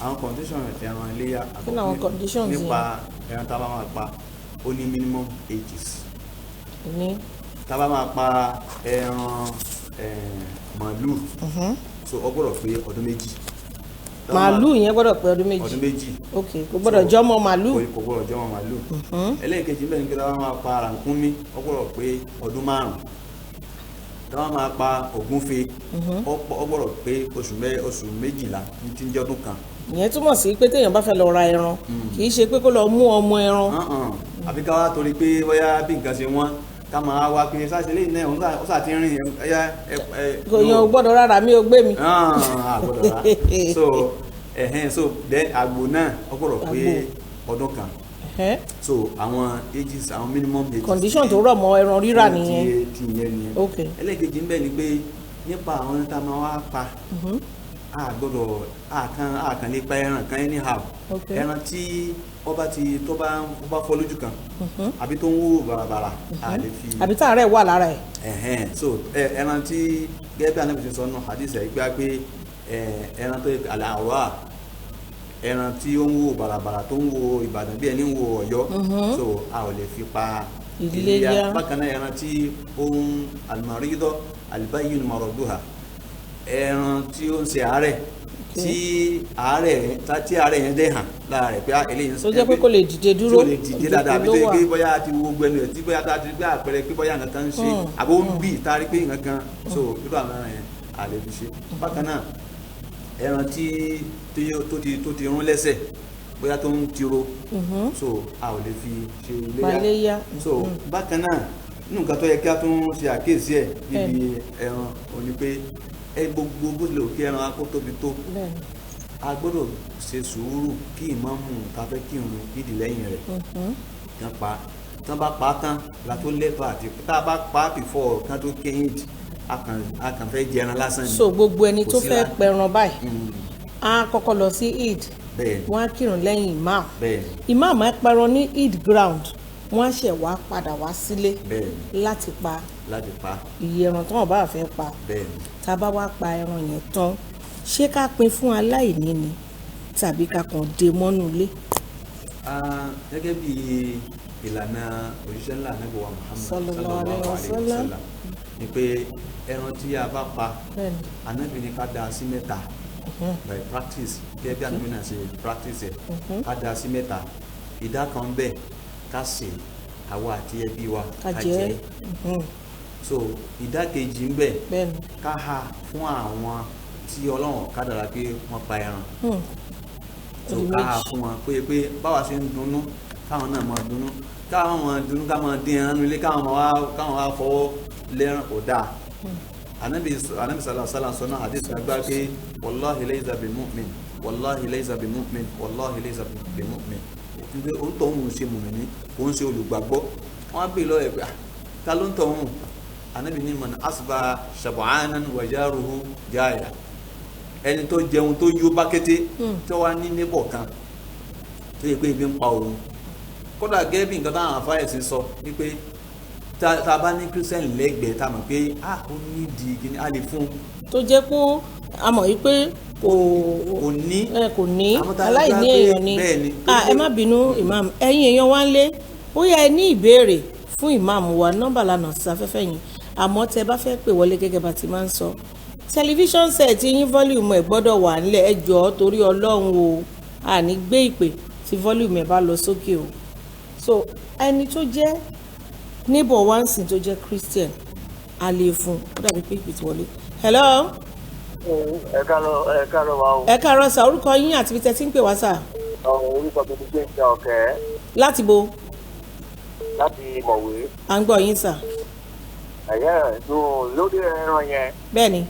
àwọn conditions ẹran iléyà àkọ́kọ́ nípa ẹran tá a bá máa pa ó ní minimum ages tá a bá máa pa ẹran màálù so ó gbọ́dọ̀ pé ọdún méjì. màálù yẹn gbọ́dọ̀ pé ọdún méjì. ok kò gbọ́dọ̀ jọmọ màálù. kò gbọ́dọ̀ jọmọ màálù. ẹlẹ́ẹ̀kejì bẹ́ẹ̀ ni pé táwọn máa pa ràkúnmí ó gbọ́dọ̀ pé ọdún 5. táwọn máa pa ògúnfe ó gbọ́dọ̀ pé oṣù 12 ní tí ń jẹ́ ọdún kan. ìyẹn túmọ̀ sí pé téèyàn bá fẹ́ lọ ra ẹran kì í ṣe pé kó lọ mú ọmọ ẹran. àbí ká wá torí pé bóyá bí nǹkan ṣe wọ́n ká máa wá pé sáṣẹ lẹ́yìn náà ó sà ti rìn ẹyà kò yan ò gbọ́dọ̀ rárá mi ò gbé mi. àgbọ́dọ̀ rà so then àgbò náà ó gbọ́dọ̀ pé ọdún kan so àwọn ages àwọn minimum ages. condition tó rọ̀ mọ́ ẹran rírà nìyẹn. ti yẹn nìyẹn. ẹlẹ́ẹ̀kejì ń bẹ ni pé nípa àwọn tá a máa wá pa àgbọ́dọ̀ àkàn lè pa ẹran kan anyhow ẹran tí tó bá fọ́ lójú kan àbí tó ń wó bàràbàrà àlè fi. àbí tá àárẹ̀ wà lára ẹ̀. so ẹran tí gẹ́gẹ́ bí anábìsí sọ nù hadith ẹ̀ pé ẹran tó yẹ àlàáwá ẹran tí ó ń wó bàràbàrà tó ń wó Ìbàdàn bí ẹni ń wó Ọ̀yọ́ so a ò lè fi pa iléyá. bákan náà ẹran tí ó ń al-maridọ al-bayyin maraduha ẹran tí ó ń ṣe àárẹ̀ tí àárẹ̀ yẹn dẹ̀ hàn lára rẹ̀ pé eléyìí ń sọ tó jẹ́ pé kò lè dìde dúró kò lè dìde dáadáa àbí tó yẹ pé bóyá ti wo gbẹnu ẹ̀ tí bóyá tá a ti gbé àpẹẹrẹ pé bóyá nǹkan kan ń ṣe àbó ń bì tá a rí pé nǹkan kan so irú àwọn ẹran yẹn a lè fi ṣe. bákan náà ẹran tó ti rún lẹ́sẹ̀ bóyá tó ń tiro so a ò lè fi ṣe iléyá. so bákan náà nínú nǹkan tó yẹ kí a tún ṣe àkíyèsí ẹ̀ níbi ẹran òní pé gbogbo bó tilẹ̀ òkè ẹran akó tóbi tó a gbọ́dọ̀ ṣe sùúrù kí ìmáàmù ká fẹ́ kírun ìdí lẹ́yìn rẹ̀ kán pa tán bá pa tán la tó lẹ́tọ̀ àti tá a bá pa before kán tó kéyìn a kàn fẹ́ jẹran lásán ni. so gbogbo ẹni tó fẹ́ pẹran báyìí a kọ́kọ́ lọ sí Eid wọ́n á kírun lẹ́yìn imam á pẹran ní Eid ground wọ́n á ṣẹ̀ wá padà wá sílé láti pa iye ẹran tí wọ́n bá fẹ́ pa tá a bá wá pa ẹran yẹn tán ṣé ká pín fún aláìní ni tàbí ká kàn dé mọ́nú ilé. gẹ́gẹ́ bí ìlànà òṣìṣẹ́ ńlá Ànábì wa Muhammad sallallahu alaihi wasallam ni pé ẹran tí a bá pa Ànábì ní ká dá sí mẹ́ta by practice gẹ́gẹ́ bí Ànábì náà ṣe practice ẹ̀ ká dá sí mẹ́ta ìdá kan bẹ́ẹ̀ ká sè àwa àti ẹbí wa ká jẹ so ìdákejì ń bẹ ká ha fún àwọn tí Ọlọ́run kádàrá pé wọ́n pa ẹran so ká ha fún wọn pé báwa ṣe ń dunnú káwọn náà máa dunnú káwọn máa dunnú ká máa dín ẹran nílé káwọn wá fọwọ́ lẹ́ràn kò dáa anabi sallallahu alaihi wasallam sọ náà hadith gbàgbá pé wallahi laysa bi mu'min wallahi laysa bi mu'min wallahi laysa bi mu'min nígbà ó ń tọ́ òun ṣe mùmìnì òun ṣe olùgbàgbọ́ wọ́n á bè lọ́ọ̀ ẹ̀ pé ta ló ń tọ̀ wọn anabi ní man asba shabu'anan wa jaruhu jaya ẹni tó jẹun tó yó bákété tó wá ní níbọ̀ kan tó yẹ pé ebi ń pa òun kódà gẹ́gẹ́ bí nǹkan táwọn afáyẹ̀sì sọ wípé tá a bá ní kírísítẹ́nì lẹ́gbẹ̀ẹ́ tá a mọ̀ pé ó ní di kíní a lè fún un. tó jẹ́ pé a mọ̀ wípé kò ní aláìní èèyàn ni ẹ má bínú imam ẹ̀yin èèyàn wá ń lé ó yẹ ẹ ní ìbéèrè fún imam wa nọ́mbà lànà sí afẹ́fẹ́ yìí àmọ́ tẹ bá fẹ́ pè wọlé gẹ́gẹ́ bá ti máa ń sọ tẹlifíṣọ̀n set yín volume ẹ̀ gbọ́dọ̀ wà nílẹ̀ ẹ jọ̀ọ́ torí ọlọ́run o àní gbé ìpè tí volume ẹ̀ bá lọ sókè o so ẹni tó jẹ́ neighbor wa ń sìn tó jẹ́ Christian a lè fún ó dàbí pé ìpè tí wọlé. hello. ẹ káàárọ̀ wa o. ẹ káàárọ̀ sà orúkọ yín àti ibi tẹ́ ti ń pè wá sà. orúkọ mi ni James Ọ̀kẹ́. láti bo. láti Mọ̀wé. à ń gbọ́ yín sà. lórí ẹran yẹn. bẹ́ẹ̀ni.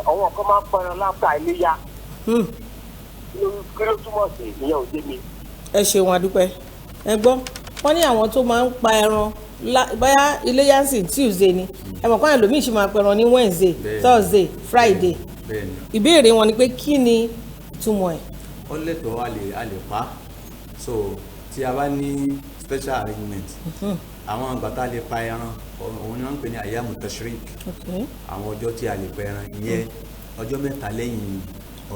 àwọn kan máa ń pẹran láǹkà iléyá. kí ló túmọ̀ sí ìyẹn ò dé mi. ẹ ṣeun adúpẹ́ ẹ gbọ́ wọ́n ní àwọn tó máa ń pa ẹran báyà iléyá sì Tuesday ni ẹ mọ̀ kọ́ni ẹlòmíì ṣì máa pẹran ní Wednesday Thursday Friday ìbéèrè wọn ni pé kí ni túmọ̀ ẹ̀. ó lẹ́tọ̀ọ́ a lè pa so tí a bá ní special arrangement àwọn àgbà tá a lè pa ẹran òun ni wọ́n ń pè ní ayamu tashrik àwọn ọjọ́ tí a lè pa ẹran ìyẹn ọjọ́ mẹ́ta lẹ́yìn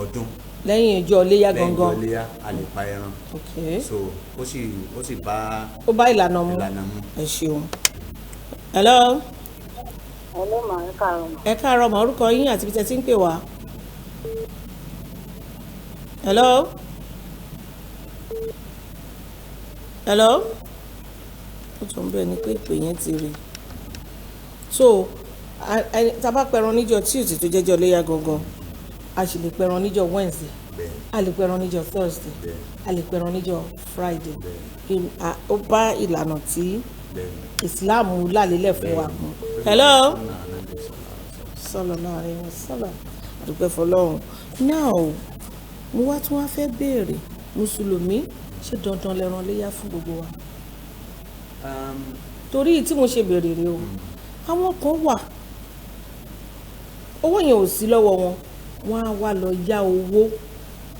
ọdún lẹ́yìn ìjọ iléyá gangan lẹ́yìn ìjọ iléyá a lè pa ẹran so ó sì bá ìlànà mu ẹ ṣeun. hello. hello ma ẹ káàárọ̀ ma. ẹ káàárọ̀ ma orúkọ yín àti ibi tẹ́ ti ń pè wá. hello. hello. ó tún bẹ́ẹ̀ ni pé ìpè yẹn ti rí so tá a bá pẹran níjọ́ Tuesday tó jẹ́jọ́ iléyá gangan a sì lè pẹran níjọ́ Wednesday a lè pẹran níjọ́ Thursday a lè pẹran níjọ́ Friday ó bá ìlànà tí Islam lálélẹ̀ fún wa kún. hello. sallallahu alaihi wasallam àdúpẹ́ fọlọ́run now mo wá tún wá fẹ́ béèrè mùsùlùmí ṣé dandan lẹ́ran léyà fún gbogbo wa. torí tí mo ṣe béèrè rèé o àwọn kan wà owó yẹn ò sí lọ́wọ́ wọn wọ́n á wá lọ yá owó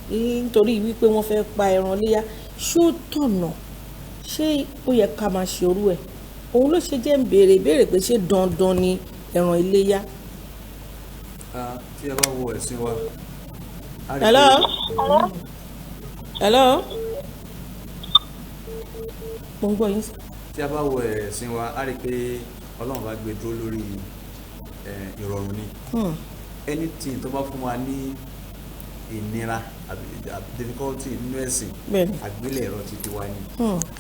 nítorí wípé wọ́n fẹ́ pa ẹran léyà ṣó tọ̀nà ṣé ó yẹ ká máa ṣerú ẹ̀ òun ló ṣe jẹ́ ń béèrè pé ṣé dandan ni ẹran iléyá. tí a bá wo ẹ̀sìn wa. hello. hello. mo ń gbọ́ yín. tí a bá wo ẹ̀sìn wa a rí i pé Ọlọ́run bá gbé dúró lórí ìrọ̀rùn ni anything tó bá fún wa ní ìnira difficulty nínú ẹ̀sìn àgbélẹ̀rọ ti ti wá ní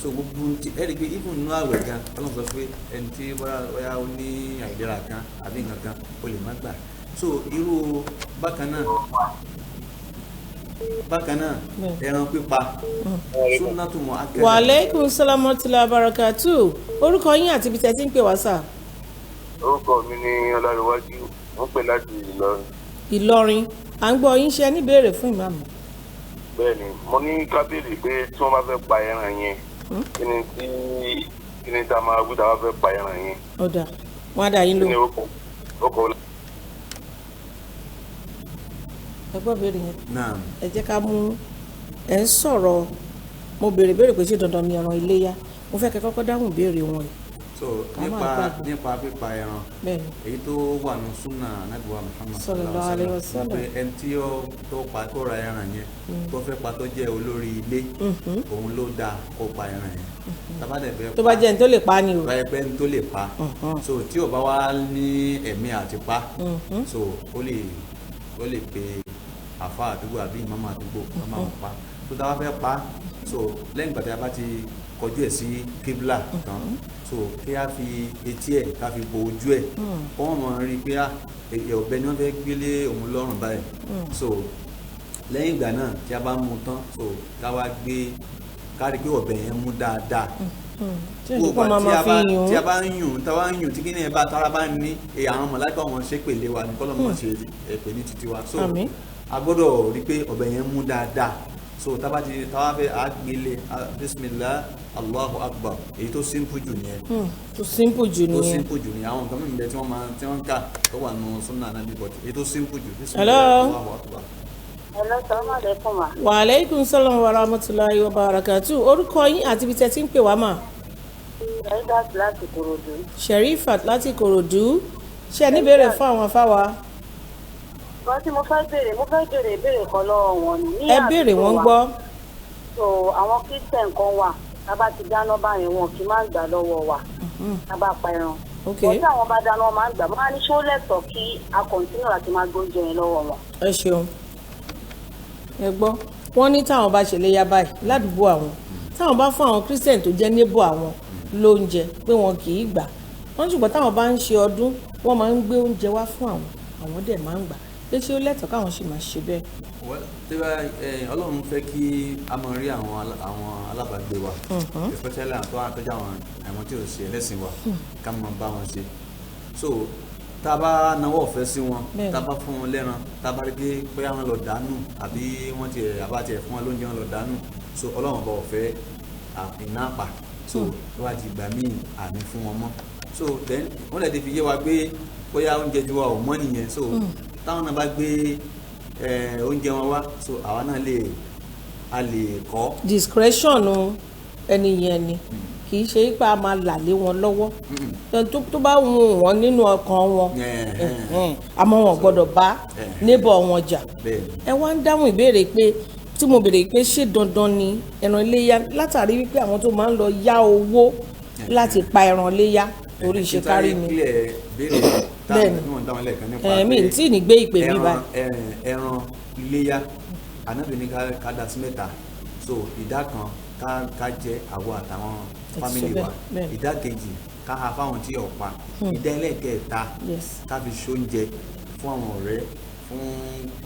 so gbogbo ẹ̀rí pé even nínú àwẹ̀ gan Ọlọ́run sọ pé ẹni tí bóyá ó ní àìlera kan àbí nǹkan kan ó lè má gbà so irú bákan náà ẹran pípa sunnatu mu'akkada. wa alaikum salaam wa rahmatullahi wa barakatuh orúkọ yín àti ibi tẹ́ ti ń pè wá sà. orúkọ mi ni Ọlárẹ̀wájú wọ́n pè láti Ìlọrin. Ìlọrin à ń gbọ́ yín ṣe ní béèrè fún ìmáàmù. bẹ́ẹ̀ni mo ní ká béèrè pé tí wọ́n bá fẹ́ pa ẹran yẹn kí ni tá a máa wí tá a bá fẹ́ pa ẹran yẹn. ọ̀dà wọn á dà yín lò. ẹ gbọ́ béèrè yẹn. ẹ jẹ́ ká mú ẹ̀ ń sọ̀rọ̀ mo béèrè pé ṣé dandan ni ẹran iléyá mo fẹ́ kẹ́ kọ́kọ́ dáhùn béèrè wọn yìí. so nípa pípa ẹran èyí tó wà ní súnà anábìwá Muhammad sallallahu alaihi wasallam pé ẹni tí tó ra ẹran yẹn tó fẹ́ pa tó jẹ́ olórí ilé òun ló dáa kó pa ẹran yẹn tó bá jẹ́ ẹni tó lè pa ni o tó bá jẹ́ ẹni tó lè pa so tí ò bá wá ní ẹ̀mí àti pa so ó lè pe àfa àdúgbò àbí ìmáàmù àdúgbò máa ń pa tó dáa fẹ́ pa so lẹ́yìn ìgbà tí a bá ti kọjú ẹ̀ sí kíbla tán so kí a fi etí ẹ̀ ká fi bo ojú ẹ̀ wọ́n mọ̀ rí i pé ọ̀bẹ ni wọ́n fẹ́ gbélé òun lọ́rùn báyìí so lẹ́yìn ìgbà náà tí a bá mú tán so ká wá gbé ká rí i pé ọ̀bẹ yẹn mú dáadáa tí a bá ń yùn tí kíni ẹ bá tara bá ní àwọn mọ̀láìkà wọn ṣe pèlè wa ní kọ́lọ́mọ̀ ṣe èpè ní títí wa so a gbọ́dọ̀ rí i pé ọ̀bẹ yẹn mú dáadáa so tábà fẹ́ àgbélé bismillah allahu akbar èyí tó simple jù nìyẹn. tó simple jù nìyẹn. tó simple jù nìyẹn àwọn nǹkan mìíràn bẹ tí wọ́n ń kà tó wà nù sunna Ànábì but èyí tó simple jù bismillah allahu akbar. Hello, salaam alaikum ma. wa aleykum salaam wa rahmatulahi wa barakatu orúkọ yín àti ibi tẹ́ ti ń pè wá mà. Sherifat láti Ìkòròdú. Sherifat láti Ìkòròdú ṣe ní béèrè fún àwọn afáwa. Wọ́n tí mo fẹ́ béèrè ìbéèrè kan lọ́wọ́ wọn ni. ẹ béèrè wọ́n gbọ́. So àwọn Christian kan wà tábà ti dáná báyìí wọn kì í máa ń gbà lọ́wọ́ wa tábà pa ẹran. Wọ́n tí àwọn bá dáná wọn máa ń gbà máa ní ṣó lẹ́tọ̀ọ́ kí a kọ̀ǹtínú láti máa gbóúnjẹ yẹn lọ́wọ́ wọn. ẹ ṣeun ẹ gbọ́ wọ́n ní táwọn bá ṣe léyà báyìí ládùúgbò àwọn táwọn bá fún àwọn Christian tó jẹ́ neighbor àwọn lóúnjẹ pé wọn kì í gbà wọ́n ṣùgbọ́n táwọn bá ń ṣe ọdún wọ́n máa ń gbé oúnjẹ wá fún àwọn dẹ̀ máa ń gbà pé ṣé ó lẹ́tọ̀ọ́ káwọn sì máa ṣe bẹ́ẹ̀. Ọlọ́run fẹ́ kí a máa rí àwọn alábàágbé wa especially àwọn tó jẹ́ àwọn tí ò ṣe ẹlẹ́sìn wa ká máa bá wọn ṣe so tá a bá náwó ọ̀fẹ́ sí wọn tá a bá fún wọn lẹ́ran tá a bá rí pé bóyá wọn lọ dànù àbí wọ́n ti àbá tiẹ̀ fún wọn lóúnjẹ wọn lọ dànù so Ọlọ́run bá ọ̀fẹ́ iná pa so wọ́n á ti gbà míì àmì fún wọn mọ́ so then wọ́n lè ti fi yé wa pé bóyá oúnjẹ ju wa ò mọ́ nìyẹn so táwọn náà bá gbé oúnjẹ wọn wá so àwa náà a lè kọ́. discretion ẹni yẹn ni kì í ṣe ipa máa là lé wọn lọ́wọ́ tó bá wù wọ́n nínú ọkàn wọn àmọ́ wọn gbọ́dọ̀ bá neighbor wọn jà ẹ wá ń dáhùn ìbéèrè pé tí mo béèrè pé ṣé dandan ni ẹran iléyá látàrí wípé àwọn tó máa ń lọ yá owó láti pa ẹran iléyá torí ṣe kárí ni bẹ́ẹ̀ni mi tí ní gbé ìpè mi báyìí. ẹran iléyá Ànábì ní ká dá sí mẹ́ta so ìdá kan ká jẹ àwọ àtàwọn fámìlì wa ìdá kejì ká ha fáwọn tí ò pa ìdá ẹlẹ́kẹ̀ẹ́ta ká fi ṣóúnjẹ fún àwọn ọ̀rẹ́ fún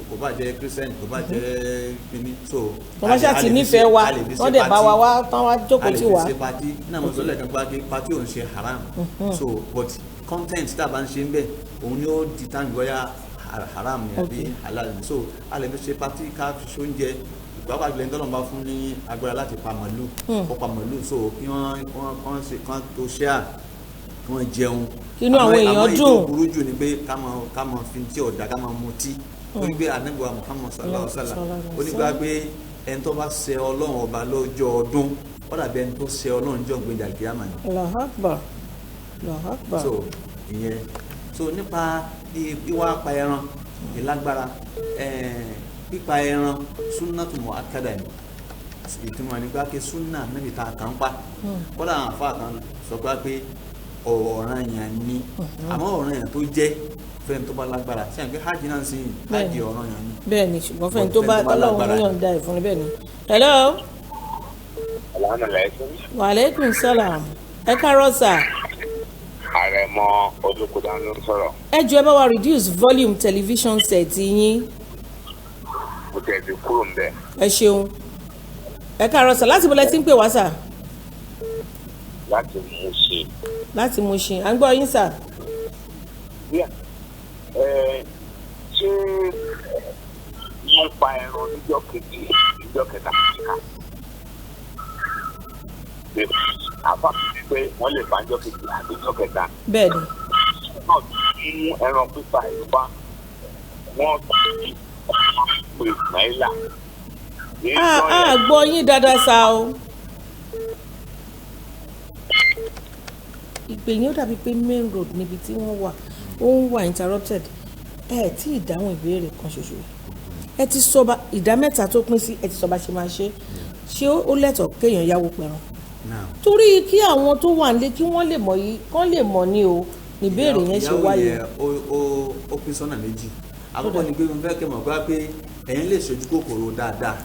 kò bá jẹ́ Christian kò bá jẹ́ kíní so wọ́n ṣáà ti nífẹ̀ẹ́ wa wọ́n dẹ̀ bá wa wá tán wá jókòó tí wa. a lè fi ṣe pati náà mo sọ lẹ́ẹ̀kan pé pati ò ń ṣe haram so but content tá a bá ń ṣe ń bẹ̀ òun ni ó di tán bóyá haram ni àbí halal ni so a lè fi ṣe pati ká fi ṣóúnjẹ ìgbàgbọ́ àgbẹ̀ ń tọ́lọ̀ bá fún ní agbára láti pa màlúù kó pa màlúù so kí wọ́n tó ṣe à kí wọ́n jẹun inú àwọn èèyàn dùn. àmọ́ èyí tó burú jù ni pé ká máa fi tí ọ̀dà ká máa mutí torí pé Ànábì wa Muhammad sallallahu alaihi wasallam onígbà pé ẹni tó bá ṣe Ọlọ́run ọba lọ́jọ́ ọdún ó dàbí ẹni tó ṣe Ọlọ́run jọ gbé jàlùkìyámà ni. Allahu Akbar Allahu Akbar. so ìyẹn so nípa wíwá pa ẹran ìlágbára pípa ẹran sunnatu mu'akkada ni ìtumọ̀ nípa pé sunna níbi tá a kàn pa kọ́lá àwọn afá kan sọ pé ọ̀ràn yẹn ni àmọ́ ọ̀ràn yẹn tó jẹ́ fẹ́ni tó bá lágbára ṣe àgbẹ̀ hajj náà sí hajj ọ̀ràn yẹn ni. bẹ́ẹ̀ ni ṣùgbọ́n fẹ́ni tó bá Ọlọ́run yàn dá ìfúnni bẹ́ẹ̀ ni. hello. salaamaleykum. wa aleykum salaam. ẹ káàárọ̀ sà. Àrẹ̀mọ Olókùdá ló ń sọ̀rọ̀. ẹ jọ̀ọ́ ẹ bá wa reduce volume television set yín. mo tẹ̀ ti kúrò ń bẹ̀. ẹ ṣeun ẹ káàárọ̀ sà láti bọ́lá tí ń pè wá sà. láti Mùṣín. láti Mùṣín à ń gbọ́ yín sà. ṣé wọ́n pa ẹran níjọ́ kejì níjọ́ kẹta kíkà àfa pé wọ́n lè pa níjọ́ kejì àti níjọ́ kẹta. bẹ́ẹ̀ni. náà mú ẹran pípa ìlú wá wọ́n pè náírà. a gbọ́ yín dáadáa sá o. ìpè yín ó dàbí pé main road níbi tí wọ́n wà ó ń wà interrupted ẹ tí ìdáhùn ìbéèrè kan ṣoṣo ẹ ti sọ ìdá mẹ́ta tó pín sí ẹ ti sọ bá ṣe máa ṣé ó lẹ́tọ̀ọ́ kéèyàn yáwó pẹ̀ràn torí kí àwọn tó wà nílé kí wọ́n lè mọ̀ yìí kán lè mọ̀ ní o níbéèrè yẹn ṣe wáyé. ó pín sọ́nà méjì àkọ́kọ́ ni pé mo fẹ́ kẹ́ mọ̀ pé ẹ̀yin lè ṣojú kòkòrò dáadáa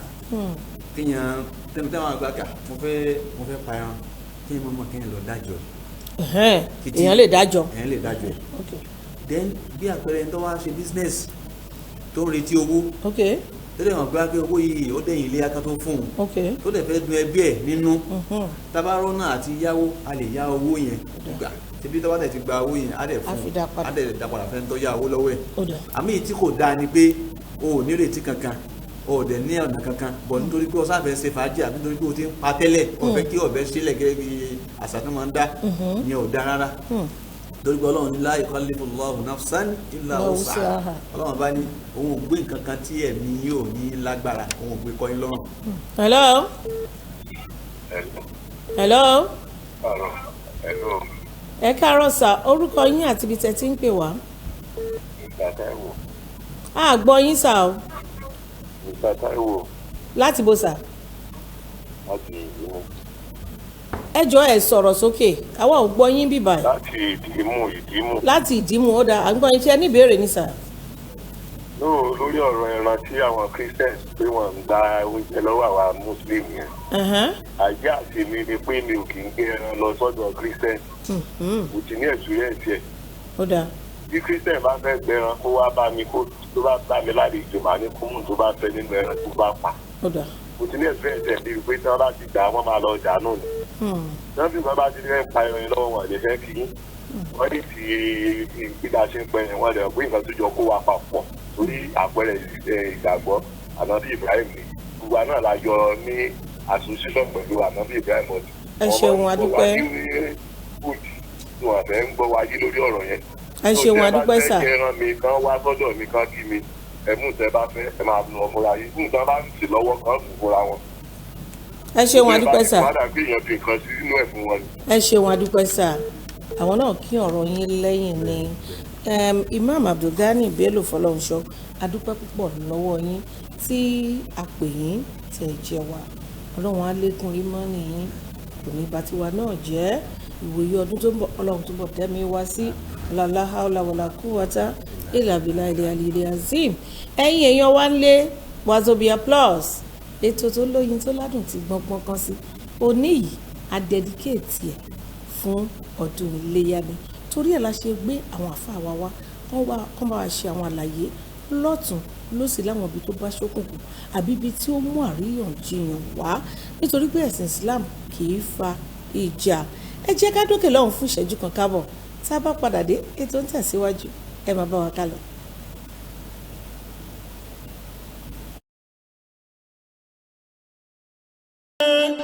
kíyàn tẹ́wọ̀n àgbàkà mo fẹ́ pa ẹran kí n mọ̀ kí n lọ dájọ́ èèyàn lè dájọ́ then bí àpẹẹrẹ ẹni tó wá ṣe business tó ń retí owó tó dẹ̀ mọ̀ pé owó yìí ó dẹ̀yìn ilé aká tó fún un tó dẹ̀ fẹ́ dun ẹbí ẹ̀ nínú tabarọ́ náà àti yáwó a lè yá owó yẹn gbà tẹbi tó bá dẹ̀ ti gba owó yẹn á dẹ̀ fún un á dẹ̀ dá padà fẹ́ tó yá owó lọ́wọ́ ẹ̀ àmì tí kò dáa ni pé o ò nírètí kankan o dẹ̀ ní ọ̀nà kankan bọ̀ nítorí pé o sáfẹ́ ṣe fàájì àbí nítorí pé o ti ń pa tẹ́lẹ̀ o fẹ́ kí ọ̀bẹ sílẹ̀ gẹ́gẹ́ bí àṣà tó máa ń dá ìyẹn ò dá rárá torí pé ọlọ́run ní la yukallifu Allahu nafsan illa wus'aha ọlọ́run bá ní òun ò gbé nǹkan kan tí ẹ̀mí yóò ní lágbára òun ò gbé kọ́ yín lọ́rùn. hello. hello. hello. ẹ káàárọ̀ sà orúkọ yín àti ibi tẹ́ ti ń pè wá. Mr. Taiwo. a gbọ́ yín sà o. Mr. Taiwo. láti bo sà. láti ìdìmú. ẹ jọ̀ọ́ ẹ sọ̀rọ̀ sókè àwa ò gbọ́ yín bíbá. láti ìdìmú. láti ìdìmú ó dáa à ń gbọ́ yín tí ẹ ní ìbéèrè ní sà. lórí ọ̀rọ̀ ẹran tí àwọn Christians pé wọ́n ń gba oúnjẹ lọ́wọ́ àwa Muslim yẹn. àjẹ́ àti mi ni pé mi ò kì í gbé ẹran lọ sọ́dọ̀ Christian. kò tí ní ẹ̀sùrẹ́ǹsì ẹ̀. ó dáa. bí Christian bá fẹ́ gbẹran kó wá bá mi kó tó bá bá mi lálejò màá ní kúmù tó bá fẹ́ nínú ẹran tó bá pa. ó dáa. kò tí ní ẹ̀sùrẹ́ǹsì ẹ̀ bíi pé tí wọ́n bá ti gbà wọ́n máa lọ jà náà ni. wọ́n sì bá ti fẹ́ pa ẹran lọ́wọ́ wọn lè fẹ́ kí wọ́n ní ti ìgbà ṣe ń pẹ́ wọn lè gbé nǹkan tó jọ kó wa papọ̀ torí àpẹẹrẹ ìgbàgbọ́ ànábì Ibrahim ni gbogbo náà la yọ ní association pẹ̀lú ànábì Ibrahim ọdún. ẹ ṣeun adúpẹ́. wọn fẹ́ ń gbọ́ wáyé lórí ọ̀rọ̀ yẹn. ẹ ṣeun adúpẹ́ sà. tó tẹ́ bá fẹ́ kẹ́ran mi kan wá sọ́dọ̀ mi kan kí mi ẹ̀mú tẹ́ bá fẹ́ ẹ máa lọ múra yìí fún ìtàn bá ń sì lọ́wọ́ kan kò fúnra wọn. ẹ ṣeun adúpẹ́ sà. ẹ ṣeun adúpẹ́ sà. àwọn náà kí ọ̀rọ̀ yín lẹ́yìn ni Imam Abdulgani Bello Fọlọ́runṣọ́ adúpẹ́ púpọ̀ lọ́wọ́ yín tí a pè yín tẹ̀ jẹ́ wa ọlọ́run á lékún ìmánì yín kò ní bá tiwa náà jẹ́ ìwòye ọdún tó ń bọ̀ ọlọ́run tó bọ̀ tẹ́mi wá sí la hawla wala quwwata illa billahi al-aliyyil azim ẹ̀yin èèyàn wá ń lé Wazobia Plus ètò tó lóyin tó ládùn tí gbọ́ngbọ́n kan sí òní yìí a dedicate ẹ̀ fún ọdún iléyá ni torí ẹ̀ la ṣe gbé àwọn àfáà wa wá kán bá wa ṣe àwọn àlàyé lọ́tún lósì láwọn ibi tó bá ṣókùnkùn àbí ibi tí ó mú àríyànjiyàn wá nítorí pé ẹ̀sìn Islam kì í fa ìjà ẹ jẹ́ ká dókè lọ́hùn fún ìṣẹ́jú kan kábọ̀ tá a bá padà dé ètò ń tẹ̀síwájú ẹ máa bá wa ká lọ.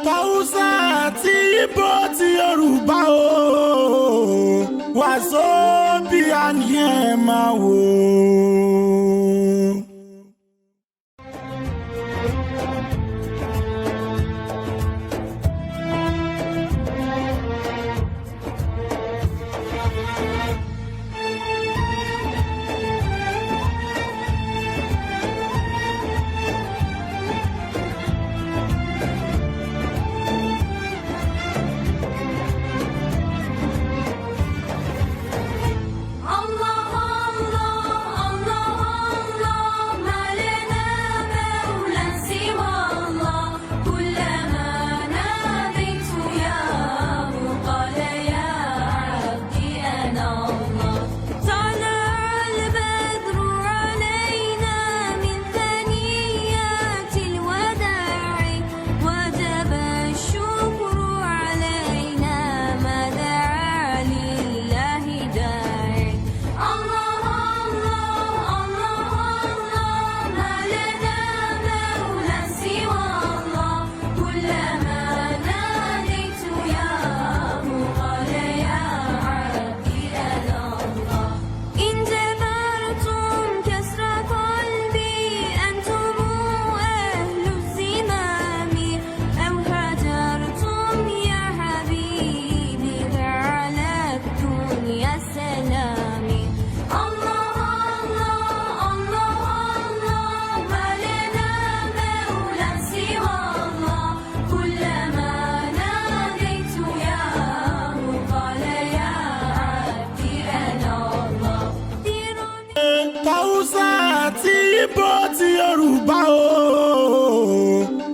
Tàwùsà àti Ìgbò ti Yorùbá o Wazobia ni ẹ máa wò.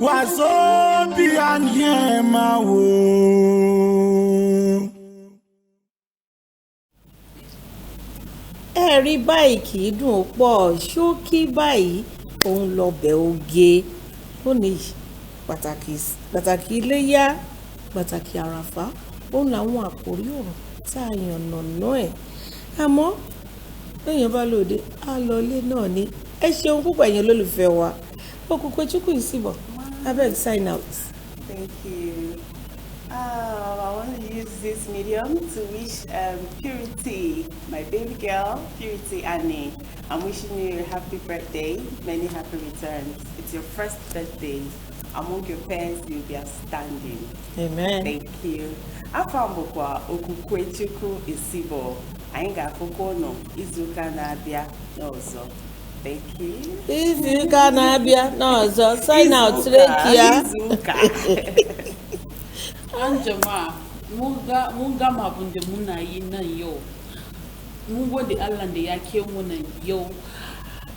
Wazobia ni ẹ máa wò. ẹ̀rí báyìí kì í dùn ó pọ̀ ṣókí báyìí òun lọ́bẹ̀ oge ó ní pàtàkì iléyá pàtàkì àràfá òun làwọn àkòrí ọ̀rọ̀ tá a yàn nàná ẹ̀ àmọ́ èèyàn bá lòde á lọ ilé náà ni ẹ ṣeun púpọ̀ ẹ̀yin olólùfẹ́ wa Okukwechukwu Isibo, abeg sign out. Thank you. I want to use this medium to wish Purity, my baby girl, Purity Annie. I'm wishing you a happy birthday, many happy returns. It's your first birthday. Among your parents, you'll be outstanding. Amen. Thank you. Afambokwa Okukwechukwu Isibo. Anyị ga-afụkwa ụnụ izuụka na-abịa n'ọzọ. Thank you. Izuụka na-abịa n'ọzọ. Sign out Rekia. Anjama, mun gama abin da muna yi nan yau. Mun gode Allah da ya ke mu nan yau.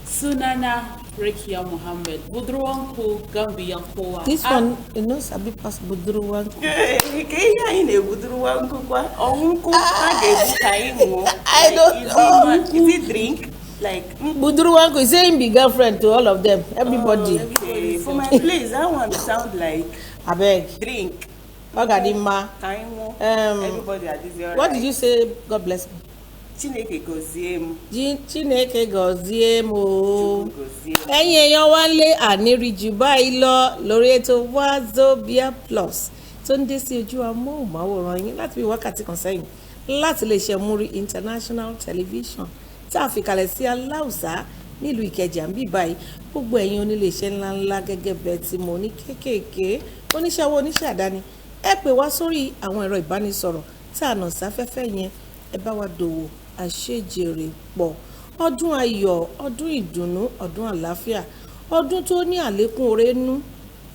Sunana Rekia Muhammad, budurwanku Gambiyan kowa. This one, you know, sabi pass budurwanku. Ke ya ine budurwanku kwa? Onku a ga-ebu ka ịmụ. I don't know. Is it drink? Like budurwanku is saying be girlfriend to all of them, everybody. Everybody. For my place, that one sound like Abeg. drink. Ogadima. Everybody at this. What did you say? God bless me. Chineke gozie m. Chineke gozie m o. Ẹ̀yin èèyàn wa lé àníríjù báyìí lọ lórí ètò Wazobia Plus tó ń dé sí ojú amóhùnmáwòrán yín láti bí wákàtí kan sẹ́yìn láti iléeṣẹ́ Muri International Television tá a fi kalẹ̀ sí Aláùsá nílùú Ìkẹjà ń bí báyìí gbogbo ẹ̀yin oníléeṣẹ́ ńláńlá gẹ́gẹ́ bẹ́ẹ̀ tí mo ní kéékèèké oníṣẹ́ owó oníṣẹ́ àdáni ẹ pè wá sórí àwọn ẹ̀rọ ìbánisọ̀rọ̀ tá a nà sáfẹ́fẹ́ yẹn ẹ bá wa dòwò àṣejèrè pọ̀ ọdún ayọ̀ ọdún ìdùnnú ọdún àlàáfíà ọdún tó ní àlékún oore nú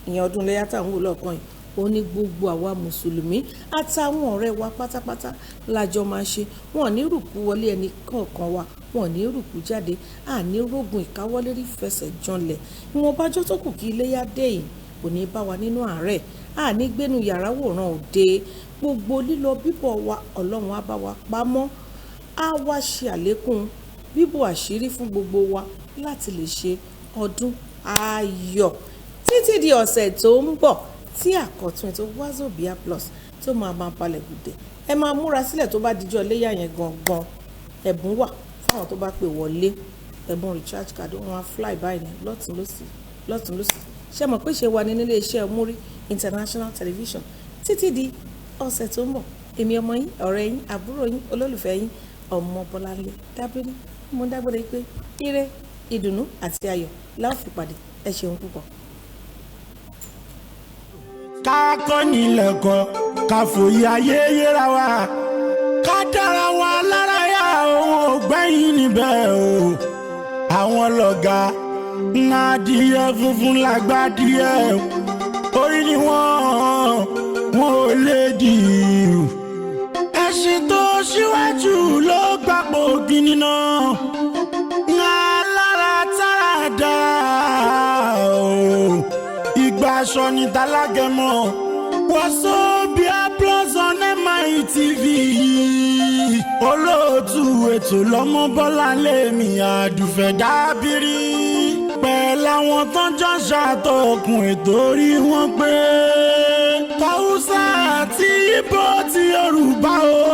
ìyẹn ọdún Iléyá tá à ń wò lọ́kàn yìí ó ní gbogbo àwa mùsùlùmí àtàwọn ọ̀rẹ́ wa pátápátá lájọ máa ṣe wọn ní rùkú wọlé ẹnì kọ̀ọ̀kan wa wọn ní rùkú jáde àní rógun ìkáwọ́lé rí fẹsẹ̀ janlẹ̀ ìwọ̀nba ọjọ́ tó kù kí Iléyá dé yìí kò ní bá wa nínú àárẹ̀ àní gbénu yàrá wòran òde gbogbo lílọ bíbọ̀ wa Ọlọ́run á bá wa pamọ́ á wá ṣe àlékún bíbò àṣírí fún gbogbo wa láti lè ṣe ọdún ayọ̀ títí di ọ̀sẹ̀ tó ń bọ̀ tí àkọ́tún ètò Wazobia Plus tó máa balẹ̀ gùdẹ̀ ẹ máa múra sílẹ̀ tó bá dijọ́ Iléyá yẹn gangan ẹ̀bùn wà fáwọn tó bá pè wọlé ẹ̀bùn recharge card wọn á fly báyìí lọ́tún lọ́sì ṣé mọ̀ pé ṣe wà ní nílé iṣẹ́ Muri International Television títí di ọ̀sẹ̀ tó ń bọ̀ èmi ọmọ yín ọ̀rẹ́ yín àbúrò yín olólùfẹ́ yín ọmọ Bọ́láńlé dábìrì mo dágbére pé ire ìdùnnú àti ayọ̀ la ó fi pàdé ẹ ṣeun púpọ̀. ká kọ́ nílẹ̀kọ́ ká fòye ayé yẹra wa ká dára wa lára yá òun ò gbẹ́yìn níbẹ̀ o àwọn lọ́gà nàdíyẹ funfun làgbàdíyẹ orí ni wọ́n ò lè dì í ẹṣin tó ṣíwájú ló gbapò gíní náà ńlá lára tára dá o ìgbà aṣọ ní tálágẹmọ Wazobia Plus on MITV olóòtú ètò lọ́mọ Bọ́láńlé mi àdùfẹ́ dábìrì pẹ̀lú àwọn tó jọ ṣàtọkùn ètò orí wọn pé Haúsá àti Ìgbò ti Yorùbá o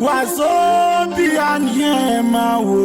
Wazobia ni ẹ máa wò.